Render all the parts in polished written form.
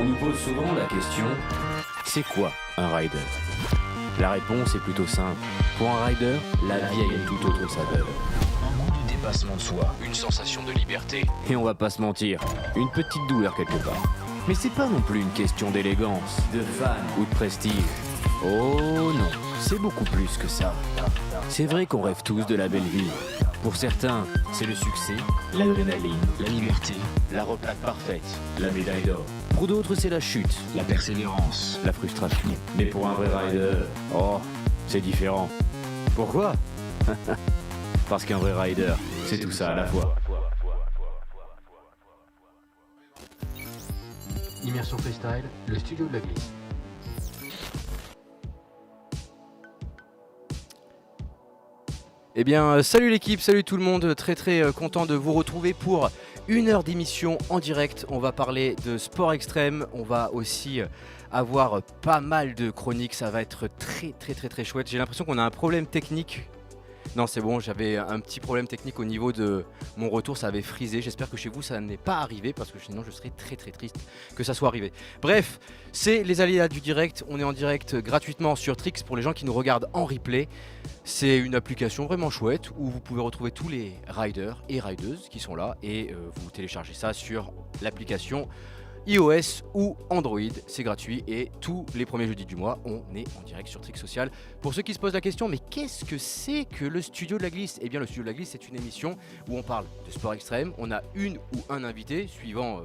nous pose souvent la question, c'est quoi un rider? La réponse est plutôt simple. Pour un rider, la vie a une toute autre saveur. Un goût de dépassement de soi, une sensation de liberté. Et on va pas se mentir, une petite douleur quelque part. Mais c'est pas non plus une question d'élégance, de fan ou de prestige. Oh non, c'est beaucoup plus que ça. C'est vrai qu'on rêve tous de la belle vie. Pour certains, c'est le succès, l'adrénaline, la liberté, la retraite parfaite, la médaille d'or. Pour d'autres, c'est la chute, la persévérance, la frustration. Mais pour un vrai rider, oh, c'est différent. Pourquoi? Parce qu'un vrai rider, c'est tout ça à la fois. Immersion Freestyle, le studio de la glisse. Eh bien, salut l'équipe, salut tout le monde, très content de vous retrouver pour une heure d'émission en direct. On va parler de sport extrême, on va aussi avoir pas mal de chroniques, ça va être très chouette. J'ai l'impression qu'on a un problème technique. Non, c'est bon, j'avais un petit problème technique au niveau de mon retour, ça avait frisé. J'espère que chez vous ça n'est pas arrivé parce que sinon je serais très triste que ça soit arrivé. Bref, c'est les aléas du direct. On est en direct gratuitement sur Trix pour les gens qui nous regardent en replay. C'est une application vraiment chouette où vous pouvez retrouver tous les riders et rideuses qui sont là et vous téléchargez ça sur l'application iOS ou Android, c'est gratuit et tous les premiers jeudis du mois, on est en direct sur Trix Social. Pour ceux qui se posent la question, mais qu'est-ce que c'est que le Studio de la Glisse? Eh bien, le Studio de la Glisse, c'est une émission où on parle de sport extrême. On a une ou un invité, suivant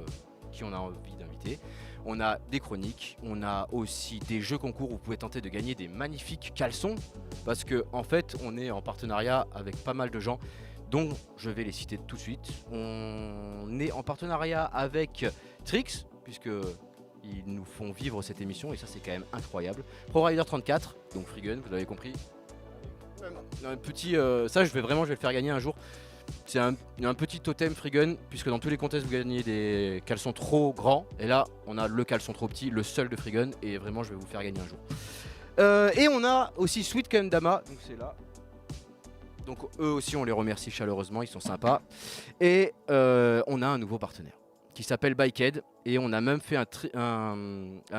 qui on a envie d'inviter. On a des chroniques, on a aussi des jeux concours où vous pouvez tenter de gagner des magnifiques caleçons. Parce que en fait, on est en partenariat avec pas mal de gens dont je vais les citer tout de suite. On est en partenariat avec Trix, puisqu'ils nous font vivre cette émission et ça c'est quand même incroyable. ProRider 34, donc Freegun, vous l'avez compris. Un petit, ça je vais le faire gagner un jour. C'est un petit totem Freegun, puisque dans tous les contests vous gagnez des caleçons trop grands. Et là on a le caleçon trop petit, le seul de Freegun, et vraiment je vais vous faire gagner un jour. Et on a aussi Sweet Kendama, donc c'est là. Donc eux aussi on les remercie chaleureusement, ils sont sympas. Et on a un nouveau partenaire qui s'appelle Bikehead et on a même fait un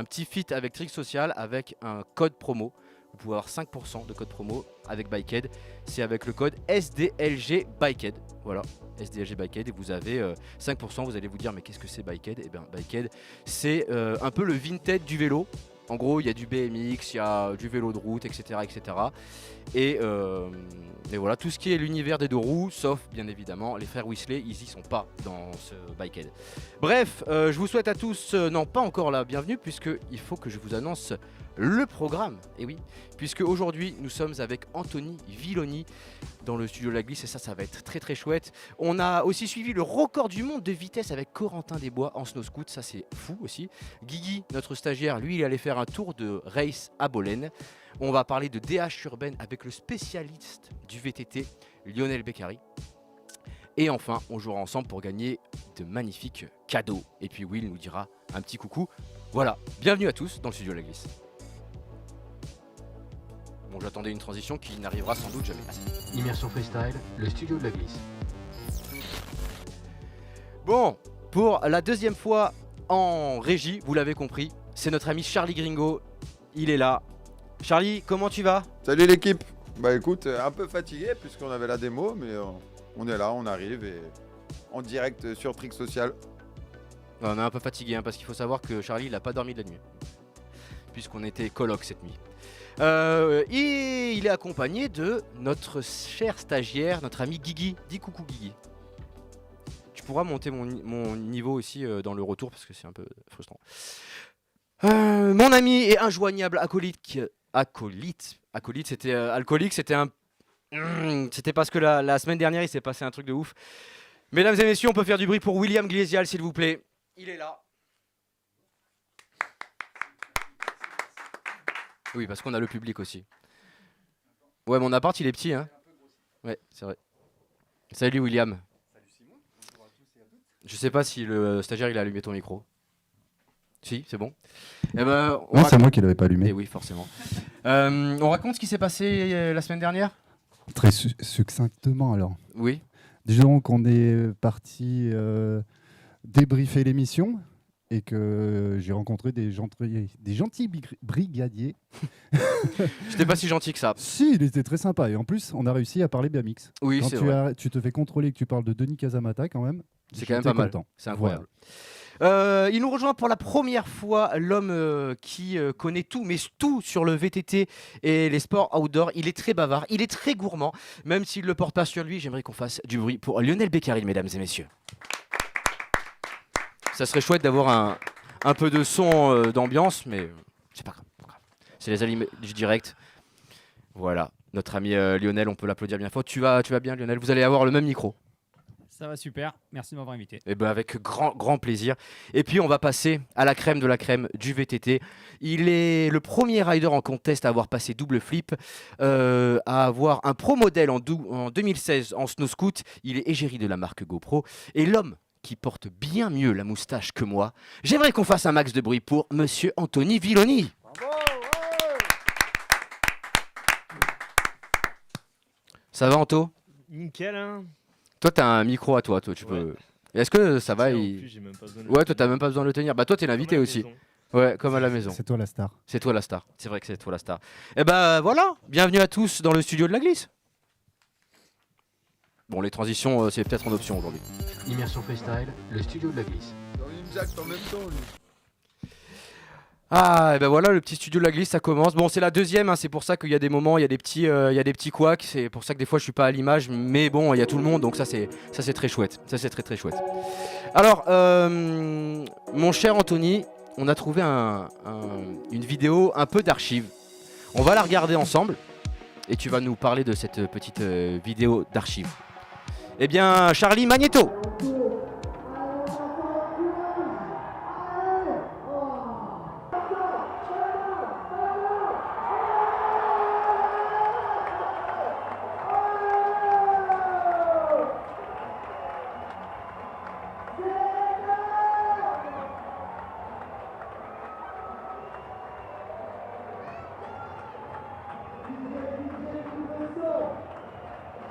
petit feat avec Trix Social avec un code promo. Vous pouvez avoir 5% de code promo avec Bikehead. C'est avec le code SDLG Bikehead. Voilà, SDLG Bikehead et vous avez 5%. Vous allez vous dire mais qu'est-ce que c'est Bikehead? Et bien Bikehead c'est un peu le Vinted du vélo. En gros, il y a du BMX, il y a du vélo de route, etc. Et voilà, tout ce qui est l'univers des deux roues, sauf bien évidemment les frères Weasley, ils y sont pas dans ce Bikehead. Bref, je vous souhaite à tous, non pas encore la bienvenue, puisqu'il faut que je vous annonce le programme. Et oui, puisque aujourd'hui nous sommes avec Anthony Villoni dans le studio de la glisse et ça va être très chouette. On a aussi suivi le record du monde de vitesse avec Corentin Desbois en snow scoot, ça c'est fou aussi. Guigui, notre stagiaire, lui il allait faire un tour de race à Bolène. On va parler de DH urbaine avec le spécialiste du VTT, Lionel Beccari. Et enfin, on jouera ensemble pour gagner de magnifiques cadeaux. Et puis Will nous dira un petit coucou. Voilà, bienvenue à tous dans le studio de la glisse. Bon, j'attendais une transition qui n'arrivera sans doute jamais. Immersion Freestyle, le studio de la glisse. Bon, pour la deuxième fois en régie, vous l'avez compris, c'est notre ami Charlie Gringo. Il est là. Charlie, comment tu vas? Salut l'équipe. Bah écoute, un peu fatigué puisqu'on avait la démo, mais on est là, on arrive et en direct sur Trix Social. On est un peu fatigué parce qu'il faut savoir que Charlie il n'a pas dormi de la nuit. Puisqu'on était coloc cette nuit. Et il est accompagné de notre cher stagiaire, notre ami Guigui. Dis coucou Guigui. Tu pourras monter mon niveau aussi dans le retour parce que c'est un peu frustrant. Mon ami et injoignable acolyte, c'était alcoolique, c'était parce que la semaine dernière il s'est passé un truc de ouf. Mesdames et messieurs, on peut faire du bruit pour William Glésial s'il vous plaît. Il est là. Oui, parce qu'on a le public aussi. Ouais, mon appart il est petit hein. Ouais, c'est vrai. Salut William. Salut Simon. Bonjour à tous et à toutes. Je sais pas si le stagiaire il a allumé ton micro. Si, c'est bon. Eh ben, Non, c'est moi qui l'avais pas allumé. Eh oui, forcément. On raconte ce qui s'est passé la semaine dernière? Très succinctement alors. Oui. Disons qu'on est parti débriefer l'émission et que j'ai rencontré des gentils brigadiers. J'étais pas si gentil que ça. Si, il était très sympa. Et en plus, on a réussi à parler BMX. Oui, Quand c'est vrai. tu te fais contrôler que tu parles de Denis Casamata, quand même, C'est quand même j'étais pas mal. content. C'est incroyable. Il nous rejoint pour la première fois l'homme qui connaît tout, mais tout sur le VTT et les sports outdoor. Il est très bavard, il est très gourmand. Même s'il ne le porte pas sur lui, j'aimerais qu'on fasse du bruit pour Lionel Beccaril, mesdames et messieurs. Ça serait chouette d'avoir un peu de son d'ambiance, mais c'est pas grave. C'est les aliments du direct. Voilà, notre ami Lionel, on peut l'applaudir bien fort. Tu vas bien, Lionel? Vous allez avoir le même micro. Ça va super, merci de m'avoir invité. Eh ben avec grand plaisir. Et puis on va passer à la crème de la crème du VTT. Il est le premier rider en contest à avoir passé double flip, à avoir un pro modèle en 2016 en snow scoot. Il est égérie de la marque GoPro. Et l'homme qui porte bien mieux la moustache que moi, j'aimerais qu'on fasse un max de bruit pour Monsieur Anthony Villoni. Ça va Anto? Nickel, hein. Toi t'as un micro à toi, tu peux... Est-ce que ça va Tiens, en il... plus, j'ai même pas besoin de Ouais, le toi t'as tenir. même pas besoin de le tenir. Bah toi t'es l'invité Comme à la aussi. maison. Ouais, comme à la maison. C'est toi la star. C'est toi la star. C'est vrai que c'est toi la star. Et bah voilà, bienvenue à tous dans le studio de la glisse. Bon, les transitions, c'est peut-être en option aujourd'hui. Immersion Freestyle, le studio de la glisse. Il me jacte en même temps, lui. Ah, et ben voilà, le petit studio de la glisse, ça commence. Bon, c'est la deuxième, hein, c'est pour ça qu'il y a des moments, il y a des petits couacs. C'est pour ça que des fois je suis pas à l'image, mais bon, il y a tout le monde, donc ça c'est très chouette. Ça c'est très chouette. Alors, mon cher Anthony, on a trouvé une vidéo un peu d'archives. On va la regarder ensemble et tu vas nous parler de cette petite vidéo d'archives. Eh bien, Charlie Magneto.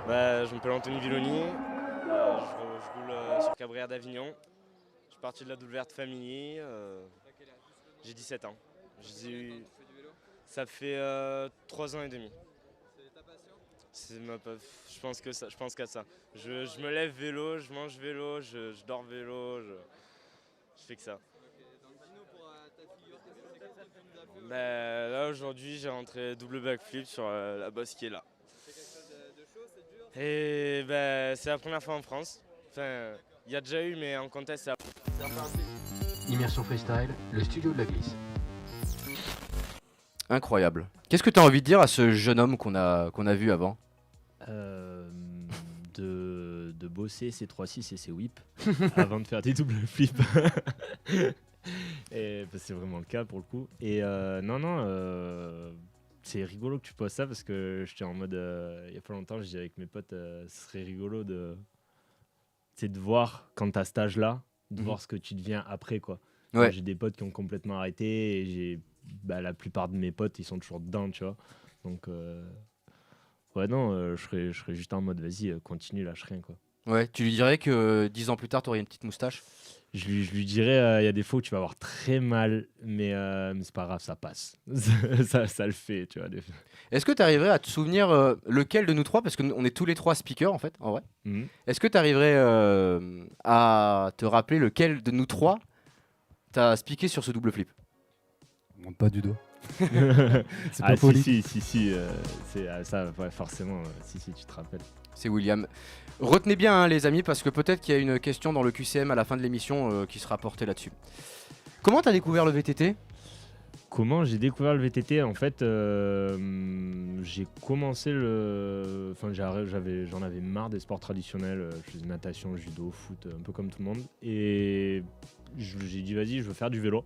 Bah, je m'appelle Anthony Villoni, je roule sur Cabrera d'Avignon. Je suis parti de la WRT Family, j'ai 17 ans. Ça fait 3 ans et demi. C'est ma passion? Je pense qu'à ça. Je me lève vélo, je mange vélo, je dors vélo, je fais que ça. Bah, là aujourd'hui j'ai rentré double backflip sur la bosse qui est là. Et bah, c'est la première fois en France. Enfin, il y a déjà eu, mais en contest, c'est la Immersion Freestyle, le studio de la glisse. Incroyable. Qu'est-ce que tu as envie de dire à ce jeune homme qu'on a vu avant? De bosser ses 3-6 et ses whips avant de faire des doubles flips. Et bah, c'est vraiment le cas pour le coup. Et c'est rigolo que tu poses ça parce que j'étais en mode il y a pas longtemps, je disais avec mes potes, ce serait rigolo de voir quand t'as cet âge-là, de voir ce que tu deviens après quoi. Ouais. J'ai des potes qui ont complètement arrêté et la plupart de mes potes ils sont toujours dedans, tu vois. Donc je serais juste en mode vas-y, continue, lâche rien quoi. Ouais, tu lui dirais que 10 ans plus tard, tu aurais une petite moustache? Je lui dirais, il y a des fois où tu vas avoir très mal, mais c'est pas grave, ça passe. ça le fait, tu vois. Est-ce que tu arriverais à te souvenir lequel de nous trois, parce qu'on est tous les trois speakers en fait, en vrai. Mhm. Est-ce que tu arriverais à te rappeler lequel de nous trois t'as speaké sur ce double flip? On monte pas du doigt. C'est Ah pas poli. si, c'est ça, ouais, forcément, si, tu te rappelles. C'est William. Retenez bien hein, les amis, parce que peut-être qu'il y a une question dans le QCM à la fin de l'émission qui sera portée là-dessus. Comment t'as découvert le VTT? Comment j'ai découvert le VTT? En fait, j'ai commencé j'en avais marre des sports traditionnels. Je faisais natation, judo, foot, un peu comme tout le monde. Et j'ai dit vas-y, je veux faire du vélo.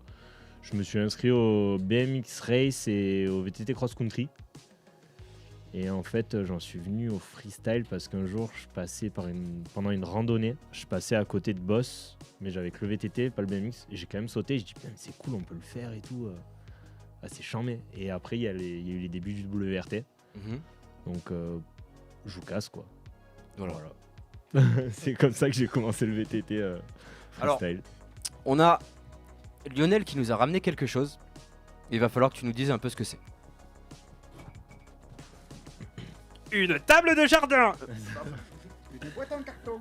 Je me suis inscrit au BMX Race et au VTT Cross Country. Et en fait, j'en suis venu au freestyle parce qu'un jour, je passais pendant une randonnée, je passais à côté de Boss, mais j'avais que le VTT, pas le BMX, et j'ai quand même sauté. Je dis putain, c'est cool, on peut le faire et tout. C'est charmé. Et après, il y a eu les débuts du WRT, donc je vous casse quoi. Voilà. C'est comme ça que j'ai commencé le VTT freestyle. Alors, on a Lionel qui nous a ramené quelque chose. Il va falloir que tu nous dises un peu ce que c'est. Une table de jardin. Une boîte en carton.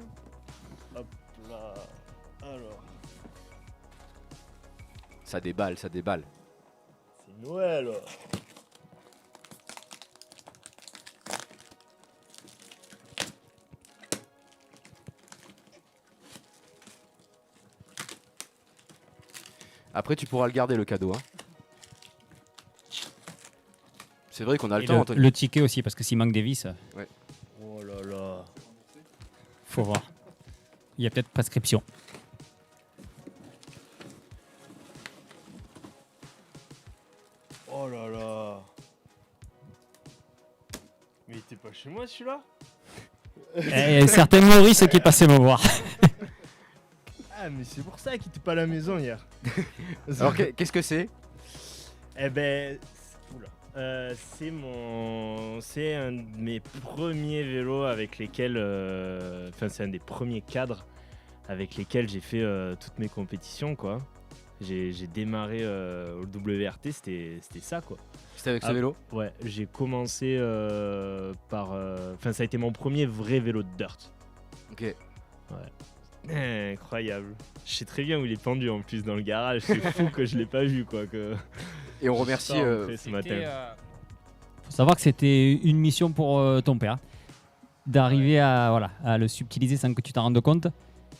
Hop là. Alors, Ça déballe, ça déballe. c'est Noël. Après, tu pourras le garder le cadeau. Hein. C'est vrai qu'on a le Et temps, Anthony. le ticket aussi, parce que s'il manque des vis, Oh là là. faut voir. Il y a peut-être prescription. Oh là là. Mais il était pas chez moi celui-là? Et certains Maurice qui est passé me voir. Ah mais c'est pour ça qu'il était pas à la maison hier. Alors, qu'est-ce que c'est? Eh ben, c'est un de mes premiers vélos avec lesquels, enfin c'est un des premiers cadres avec lesquels j'ai fait toutes mes compétitions quoi. J'ai démarré au WRT, c'était ça quoi. C'était avec ce vélo? Ouais, j'ai commencé par, enfin ça a été mon premier vrai vélo de dirt. Ok. Incroyable. Je sais très bien où il est pendu en plus dans le garage. C'est fou que je l'ai pas vu quoi. Et on remercie. Ce matin. Faut savoir que c'était une mission pour ton père, d'arriver à le subtiliser sans que tu t'en rendes compte,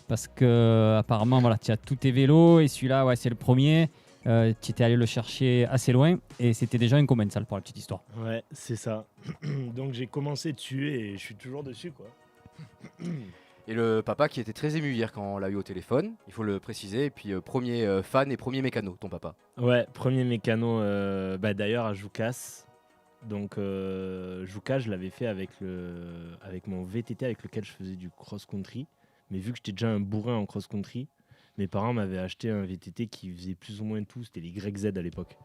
parce que apparemment voilà, tu as tous tes vélos et celui-là ouais, c'est le premier. Tu étais allé le chercher assez loin et c'était déjà un commensal pour la petite histoire. Ouais, c'est ça. Donc j'ai commencé dessus et je suis toujours dessus quoi. Et le papa qui était très ému hier quand on l'a eu au téléphone, il faut le préciser. Et puis premier fan et premier mécano, ton papa. Ouais, premier mécano d'ailleurs à Joucas. Donc Joucas, je l'avais fait avec mon VTT avec lequel je faisais du cross-country. Mais vu que j'étais déjà un bourrin en cross-country, mes parents m'avaient acheté un VTT qui faisait plus ou moins tout. C'était les YZ à l'époque.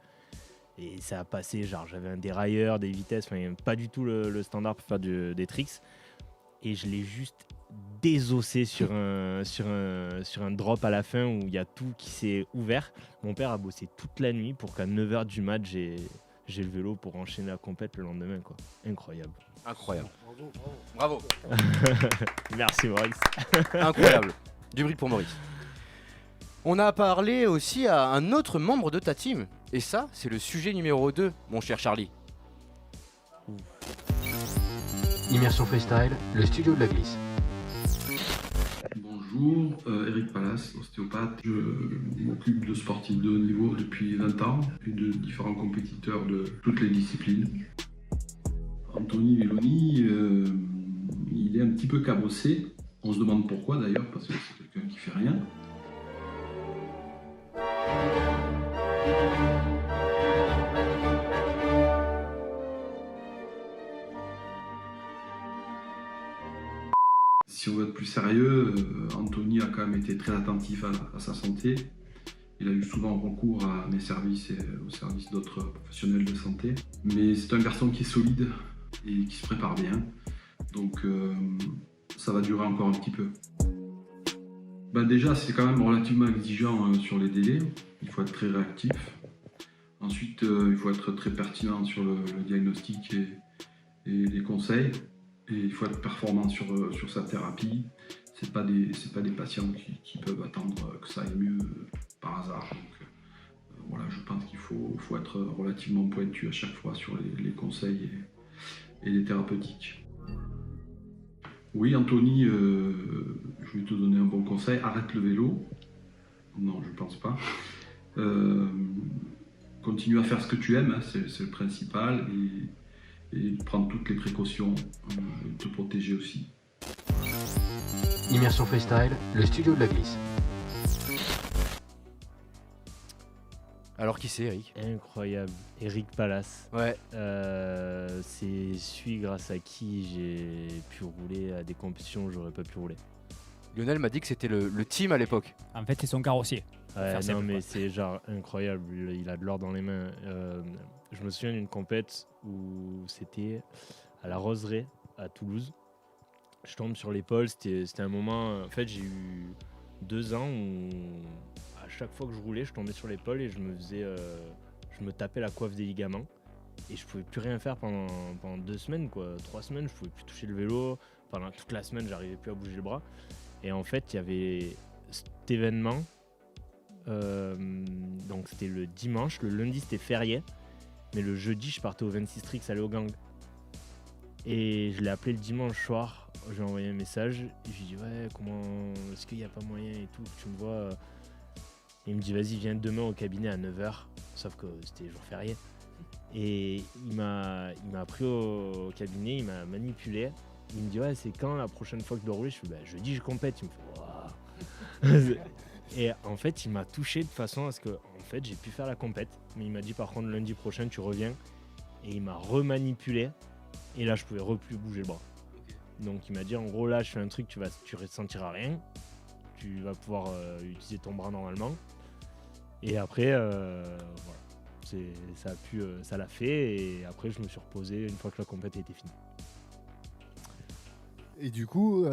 Et ça a passé, genre j'avais un dérailleur, des vitesses, enfin pas du tout le standard pour faire des tricks. Et je l'ai juste désossé sur un drop à la fin où il y a tout qui s'est ouvert. Mon père a bossé toute la nuit pour qu'à 9h du mat, j'ai le vélo pour enchaîner la compète le lendemain. Quoi. Incroyable. Incroyable. Bravo. Merci Maurice. Incroyable. Du bruit pour Maurice. On a parlé aussi à un autre membre de ta team. Et ça, c'est le sujet numéro 2, mon cher Charlie. Immersion Freestyle, le studio de la glisse. Bonjour, Eric Pallas, ostéopathe. Je m'occupe de sportifs de haut niveau depuis 20 ans et de différents compétiteurs de toutes les disciplines. Anthony Villoni, il est un petit peu cabossé. On se demande pourquoi d'ailleurs, parce que c'est quelqu'un qui fait rien. Si on veut être plus sérieux, Anthony a quand même été très attentif à sa santé. Il a eu souvent recours à mes services et aux services d'autres professionnels de santé. Mais c'est un garçon qui est solide et qui se prépare bien. Donc ça va durer encore un petit peu. Déjà, c'est quand même relativement exigeant sur les délais. Il faut être très réactif. Ensuite, il faut être très pertinent sur le diagnostic et les conseils. Et il faut être performant sur sa thérapie. C'est pas des patients qui peuvent attendre que ça aille mieux par hasard. Donc, voilà, je pense qu'il faut être relativement pointu à chaque fois sur les conseils et les thérapeutiques. Oui, Anthony, je vais te donner un bon conseil. Arrête le vélo. Non, je pense pas. Continue à faire ce que tu aimes, hein, c'est le principal. Et prendre toutes les précautions, te protéger aussi. Immersion Freestyle, le studio de la glisse. Alors qui c'est, Eric? Incroyable. Eric Pallas. Ouais. C'est celui grâce à qui j'ai pu rouler à des compétitions où j'aurais pas pu rouler. Lionel m'a dit que c'était le team à l'époque. En fait, c'est son carrossier. Ouais, Faire non simple, mais quoi. c'est genre incroyable, il a de l'or dans les mains. Je me souviens d'une compète où c'était à la Roseraie à Toulouse. Je tombe sur l'épaule, c'était un moment. En fait, j'ai eu 2 ans où chaque fois que je roulais, je tombais sur l'épaule et je me tapais la coiffe des ligaments. Et je pouvais plus rien faire pendant 2 semaines, 3 semaines, je pouvais plus toucher le vélo. Pendant toute la semaine, j'arrivais plus à bouger le bras. Et en fait, il y avait cet événement. Donc c'était le dimanche, le lundi c'était férié. Mais le jeudi, je partais au 26 Tricks aller au gang. Et je l'ai appelé le dimanche soir. Je lui ai envoyé un message. Et je lui ai dit ouais, est-ce qu'il n'y a pas moyen et tout, que tu me vois. Et il me dit vas-y, viens demain au cabinet à 9h. Sauf que c'était jour férié. Et il m'a pris au cabinet, il m'a manipulé. Il me dit ouais, c'est quand la prochaine fois que je dois rouler? Je fais jeudi je compète. Il me fait waouh. Et en fait, il m'a touché de façon à ce que en fait, j'ai pu faire la compète. Mais il m'a dit par contre lundi prochain tu reviens. Et il m'a remanipulé. Et là je pouvais plus bouger le bras. Donc il m'a dit en gros là je fais un truc, tu ressentiras rien. Tu vas pouvoir utiliser ton bras normalement. Et après voilà. Ça l'a fait et après je me suis reposé une fois que la compète était finie. Et du coup,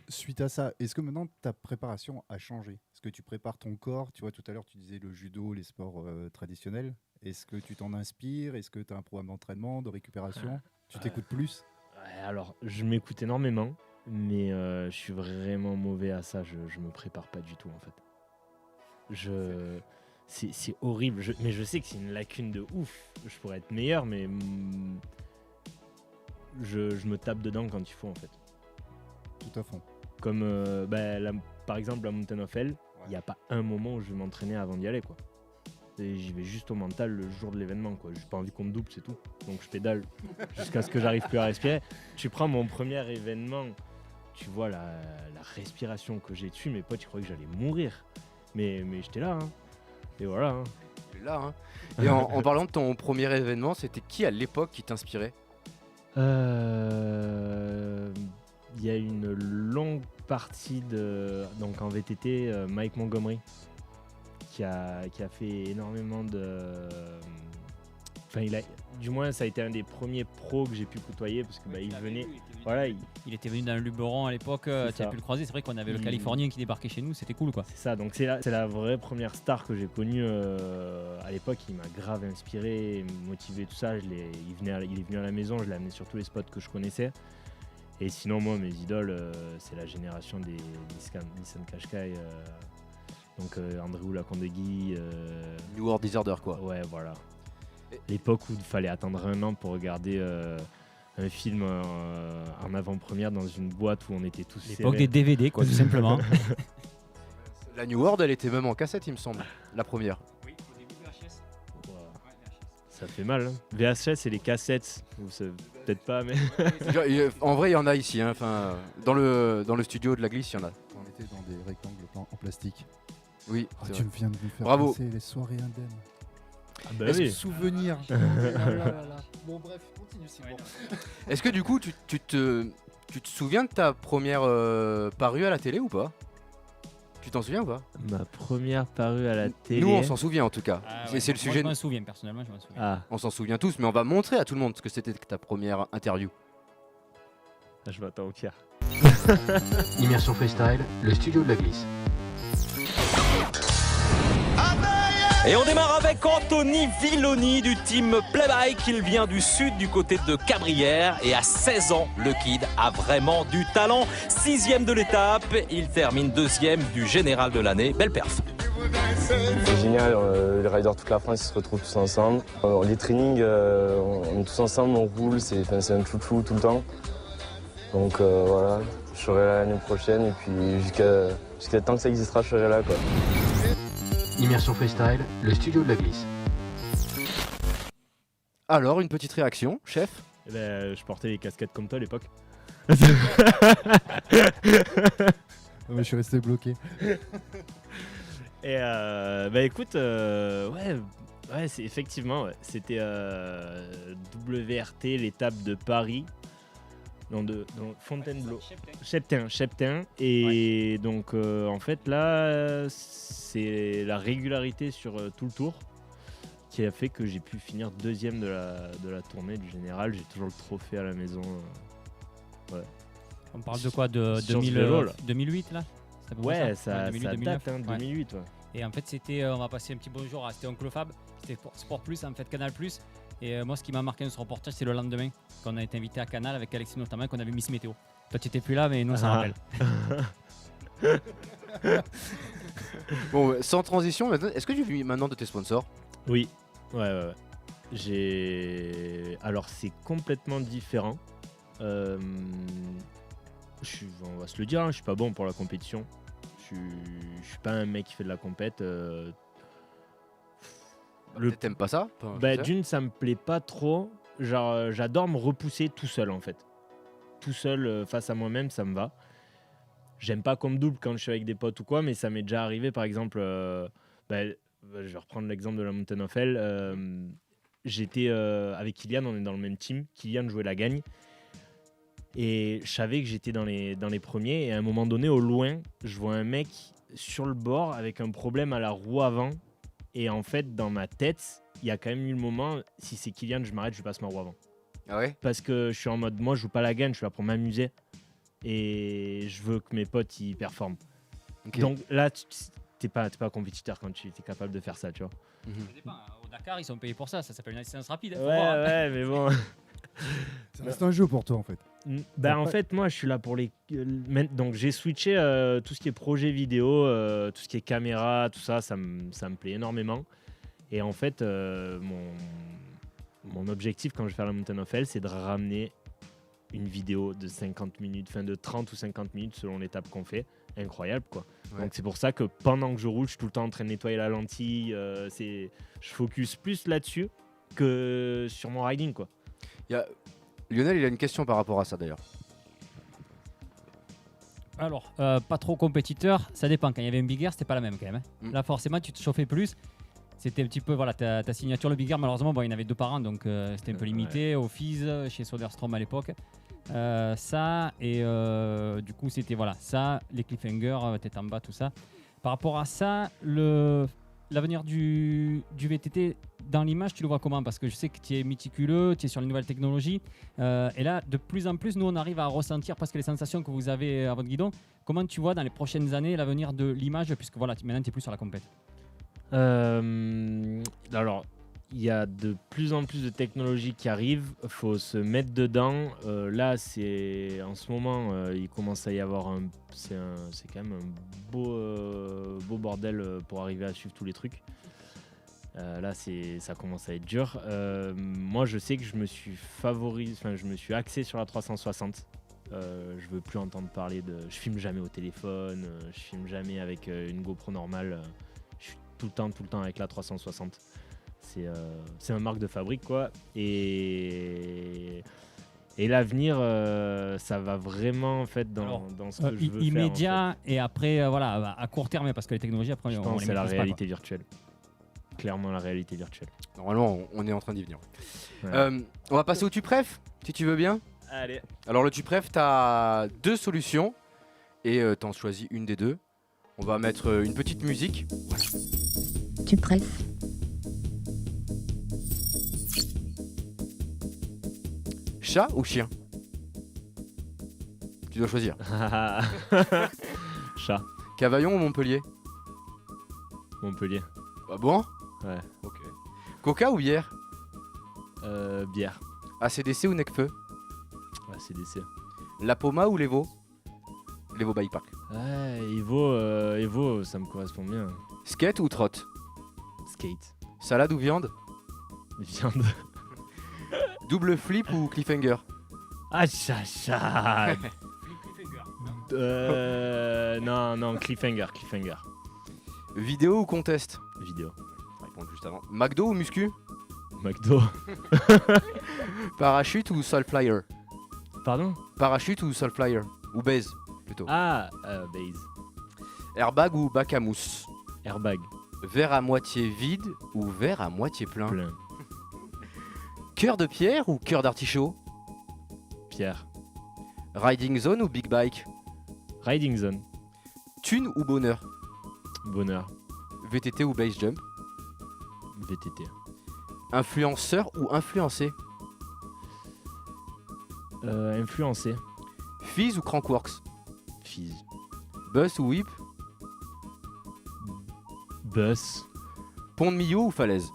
suite à ça, est-ce que maintenant ta préparation a changé? Est-ce que tu prépares ton corps? Tu vois, tout à l'heure tu disais le judo, les sports traditionnels. Est-ce que tu t'en inspires? Est-ce que tu as un programme d'entraînement, de récupération? Tu t'écoutes plus? Ouais, alors je m'écoute énormément, mais je suis vraiment mauvais à ça. Je me prépare pas du tout en fait. C'est horrible, mais je sais que c'est une lacune de ouf. Je pourrais être meilleur, mais je me tape dedans quand il faut en fait. Tout à fond. Comme par exemple la Mountain of Hell, il n'y a pas un moment où je vais m'entraîner avant d'y aller quoi. Et j'y vais juste au mental le jour de l'événement quoi. J'ai pas envie qu'on me double, c'est tout. Donc je pédale jusqu'à ce que j'arrive plus à respirer. Tu prends mon premier événement, tu vois la respiration que j'ai dessus, mes potes ils croyaient que j'allais mourir. Mais j'étais là hein. Et voilà. Hein. Là, hein. Et en parlant de ton premier événement, c'était qui à l'époque qui t'inspirait? Il y a une longue partie donc en VTT, Mike Montgomery, qui a fait énormément de. Enfin, du moins, ça a été un des premiers pros que j'ai pu côtoyer parce que il venait. Il était venu dans le Luberon à l'époque, tu as pu le croiser. C'est vrai qu'on avait le Californien qui débarquait chez nous, c'était cool quoi. C'est ça, donc c'est la vraie première star que j'ai connue à l'époque. Il m'a grave inspiré, motivé, tout ça. Il est venu à la maison, je l'ai amené sur tous les spots que je connaissais. Et sinon, moi, mes idoles, c'est la génération des Nissan Qashqai. Donc Andrew Lacondegui. New World Disorder quoi. Ouais, voilà. L'époque où il fallait attendre 1 an pour regarder un film en avant-première dans une boîte où on était tous serrés. L'époque des DVD quoi, tout simplement. La New World, elle était même en cassette il me semble, la première. Oui, au début VHS. Wow. Ça fait mal hein. VHS et les cassettes, peut-être pas mais... En vrai il y en a ici, hein. Enfin, dans le studio de la glisse il y en a. On était dans des rectangles en plastique. Oui, tu me viens de nous faire Bravo. passer les soirées indemnes. Ah bah Est-ce oui. que souvenir. Bon bref, continue c'est bon. Est-ce que du coup tu te souviens de ta première parue à la télé ou pas? Tu t'en souviens ou pas? Ma première parue à la télé. Nous on s'en souvient en tout cas. C'est le sujet. Moi, je m'en souviens personnellement, je m'en souviens. Ah. On s'en souvient tous, mais on va montrer à tout le monde ce que c'était ta première interview. Je m'attends au pire. Immersion Freestyle, le studio de la glisse. Et on démarre avec Anthony Villoni du team Playbike. Il vient du sud, du côté de Cabrières. Et à 16 ans, le kid a vraiment du talent. 6e de l'étape, il termine 2e du général de l'année. Belle perf. C'est génial, les riders de toute la France ils se retrouvent tous ensemble. Les trainings, on est tous ensemble, on roule, c'est un chouchou tout le temps. Donc voilà, je serai là l'année prochaine et puis jusqu'à tant que ça existera, je serai là quoi. Immersion Freestyle, le studio de la glisse. Alors, une petite réaction, chef? Je portais les casquettes comme toi à l'époque. Je suis resté bloqué. Et écoute, c'est effectivement, c'était WRT, l'étape de Paris. Dans Fontainebleau, Cheptain. Et donc en fait là c'est la régularité sur tout le tour qui a fait que j'ai pu finir 2e de la tournée du général. J'ai toujours le trophée à la maison. Ouais. On parle de quoi, de 2008 là? Ouais, ça 2008, date 2008 ouais. Et en fait, on va passer un petit bonjour, c'était Oncle Fab, c'était Sport Plus, en fait Canal Plus. Et moi, ce qui m'a marqué dans ce reportage, c'est le lendemain, qu'on a été invité à Canal avec Alexis notamment, qu'on avait Miss Météo. Toi, tu n'étais plus là, mais nous, on s'en rappelle. Bon, sans transition, maintenant, est-ce que tu vis maintenant de tes sponsors? Oui, ouais. Alors, c'est complètement différent. On va se le dire, je suis pas bon pour la compétition. Je suis pas un mec qui fait de la compète. T'aimes pas ça? D'une, ça me plaît pas trop. Genre, j'adore me repousser tout seul en fait. Tout seul face à moi-même, ça me va. J'aime pas qu'on me double quand je suis avec des potes ou quoi, mais ça m'est déjà arrivé par exemple. Je vais reprendre l'exemple de la Mountain of Hell. J'étais avec Kylian, on est dans le même team. Kylian jouait la gagne. Et je savais que j'étais dans les premiers. Et à un moment donné, au loin, je vois un mec sur le bord avec un problème à la roue avant. Et en fait, dans ma tête, il y a quand même eu le moment, si c'est Kylian, je m'arrête, je passe ma roue avant. Ah ouais? Parce que je suis en mode, moi, je joue pas la gagne, je suis là pour m'amuser. Et je veux que mes potes, ils performent. Okay. Donc là, t'es pas compétiteur quand tu es capable de faire ça, tu vois. Ça dépend, au Dakar, ils sont payés pour ça s'appelle une assistance rapide. Ouais, mais bon... C'est un jeu pour toi en fait. En fait, moi, je suis là pour les. Donc, j'ai switché tout ce qui est projet vidéo, tout ce qui est caméra, tout ça, ça me plaît énormément. Et en fait, mon objectif quand je vais faire la Mountain of Hell, c'est de ramener une vidéo de 50 minutes, de 30 ou 50 minutes selon l'étape qu'on fait. Incroyable, quoi. Ouais. Donc, c'est pour ça que pendant que je roule, je suis tout le temps en train de nettoyer la lentille. Je focus plus là-dessus que sur mon riding, quoi. Lionel, il a une question par rapport à ça d'ailleurs. Alors, pas trop compétiteur, ça dépend. Quand il y avait un Big Air, c'était pas la même quand même. Là, forcément, tu te chauffais plus. C'était un petit peu ta signature. Le Big Air, malheureusement, il y en avait 2 par an, donc c'était un peu limité. Au Fizz, chez Soderstrom à l'époque. Ça, et du coup, c'était ça, les cliffhangers, tête en bas, tout ça. Par rapport à ça, l'avenir du VTT dans l'image, tu le vois comment? Parce que je sais que tu es méticuleux, tu es sur les nouvelles technologies. Et là, de plus en plus, nous, on arrive à ressentir presque les sensations que vous avez à votre guidon. Comment tu vois dans les prochaines années l'avenir de l'image, puisque maintenant, tu es plus sur la compète? Alors, il y a de plus en plus de technologies qui arrivent. Il faut se mettre dedans. Là, en ce moment, il commence à y avoir c'est quand même un beau bordel pour arriver à suivre tous les trucs. Là, ça commence à être dur. Moi, je sais que je me suis axé sur la 360. Je veux plus entendre parler je filme jamais au téléphone, je filme jamais avec une GoPro normale. Je suis tout le temps avec la 360. C'est ma marque de fabrique, quoi. Et l'avenir, ça va vraiment en fait dans ce que je veux immédiat faire. En fait. Et après, à court terme, parce que les technologies, après, je pense que c'est la réalité virtuelle. Clairement, la réalité virtuelle. Normalement, on est en train d'y venir. Ouais. On va passer au tu préf, si tu veux bien. Allez. Alors le tu préf, t'as 2 solutions et t'en choisis une des 2. On va mettre une petite musique. Voilà. Tu préf. Chat ou chien? Tu dois choisir. Chat. Cavaillon ou Montpellier? Montpellier. Ah bon? Ouais. Ok. Coca ou bière? Bière. ACDC ou Necfeu? ACDC. La Poma ou l'Evo? L'Evo Bike Park. Ouais, Evo, ça me correspond bien. Skate ou trotte? Skate. Salade ou viande? Viande. Double flip ou cliffhanger? Ah, chacha. Non, cliffhanger. Vidéo ou contest? Vidéo. Répondre juste avant. McDo ou muscu? McDo. Parachute ou Soulflyer? Pardon? Parachute ou Soulflyer? Ou base plutôt. Ah, base. Airbag ou bac à mousse? Airbag. Verre à moitié vide ou verre à moitié plein? Plein. Cœur de pierre ou cœur d'artichaut? Pierre. Riding zone ou big bike? Riding zone. Thune ou bonheur? Bonheur. VTT ou base jump? VTT. Influenceur ou influencé? Influencé. Fizz ou Crankworks? Fizz. Buzz ou whip? Bus. Pont de Millau ou falaise?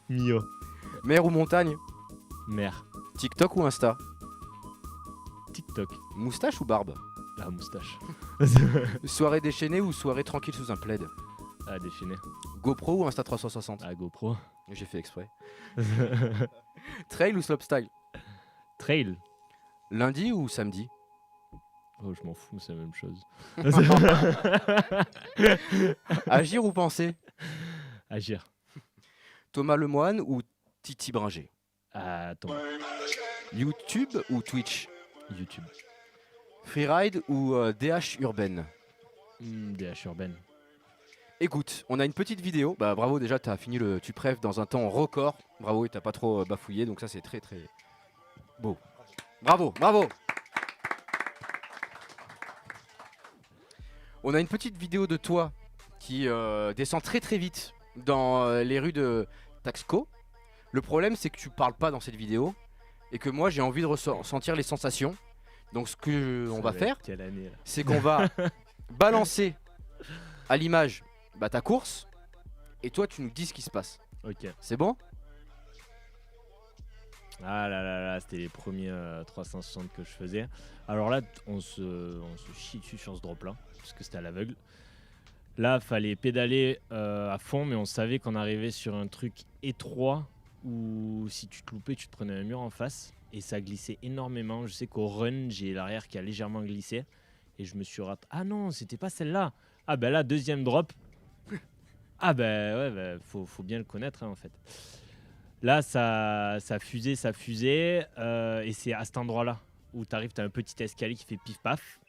Mio. Mer ou montagne? Mer. TikTok ou Insta? TikTok. Moustache ou barbe? La moustache. Soirée déchaînée ou soirée tranquille sous un plaid? Ah, déchaîné. GoPro ou Insta360? Ah, GoPro. J'ai fait exprès. Trail ou slopestyle? Trail. Lundi ou samedi? Oh, je m'en fous, c'est la même chose. Agir ou penser? Agir. Thomas Lemoine ou Titi Bringer? Attends. YouTube ou Twitch? YouTube. Freeride ou DH urbaine? DH urbaine. Écoute, on a une petite vidéo. Bah bravo, déjà t'as fini le tu préf dans un temps record. Bravo, et t'as pas trop bafouillé, donc ça c'est très très beau. Bravo, bravo. On a une petite vidéo de toi qui descend très très vite dans les rues de Taxco. Le problème c'est que tu parles pas dans cette vidéo et que moi j'ai envie de ressentir les sensations. Donc ce que on va faire, c'est qu'on va balancer à l'image ta course et toi tu nous dis ce qui se passe. Ok. C'est bon? Ah là là là, c'était les premiers 360 que je faisais. Alors là, on se chie dessus sur ce drop là, parce que c'était à l'aveugle. Là, fallait pédaler à fond, mais on savait qu'on arrivait sur un truc étroit où si tu te loupais, tu te prenais un mur en face et ça glissait énormément. Je sais qu'au run, j'ai l'arrière qui a légèrement glissé et je me suis raté. Ah non, c'était pas celle-là. Ah ben là, deuxième drop. Ah ben ouais, faut bien le connaître en fait. Là, ça fusait, et c'est à cet endroit-là où tu arrives, tu as un petit escalier qui fait pif-paf.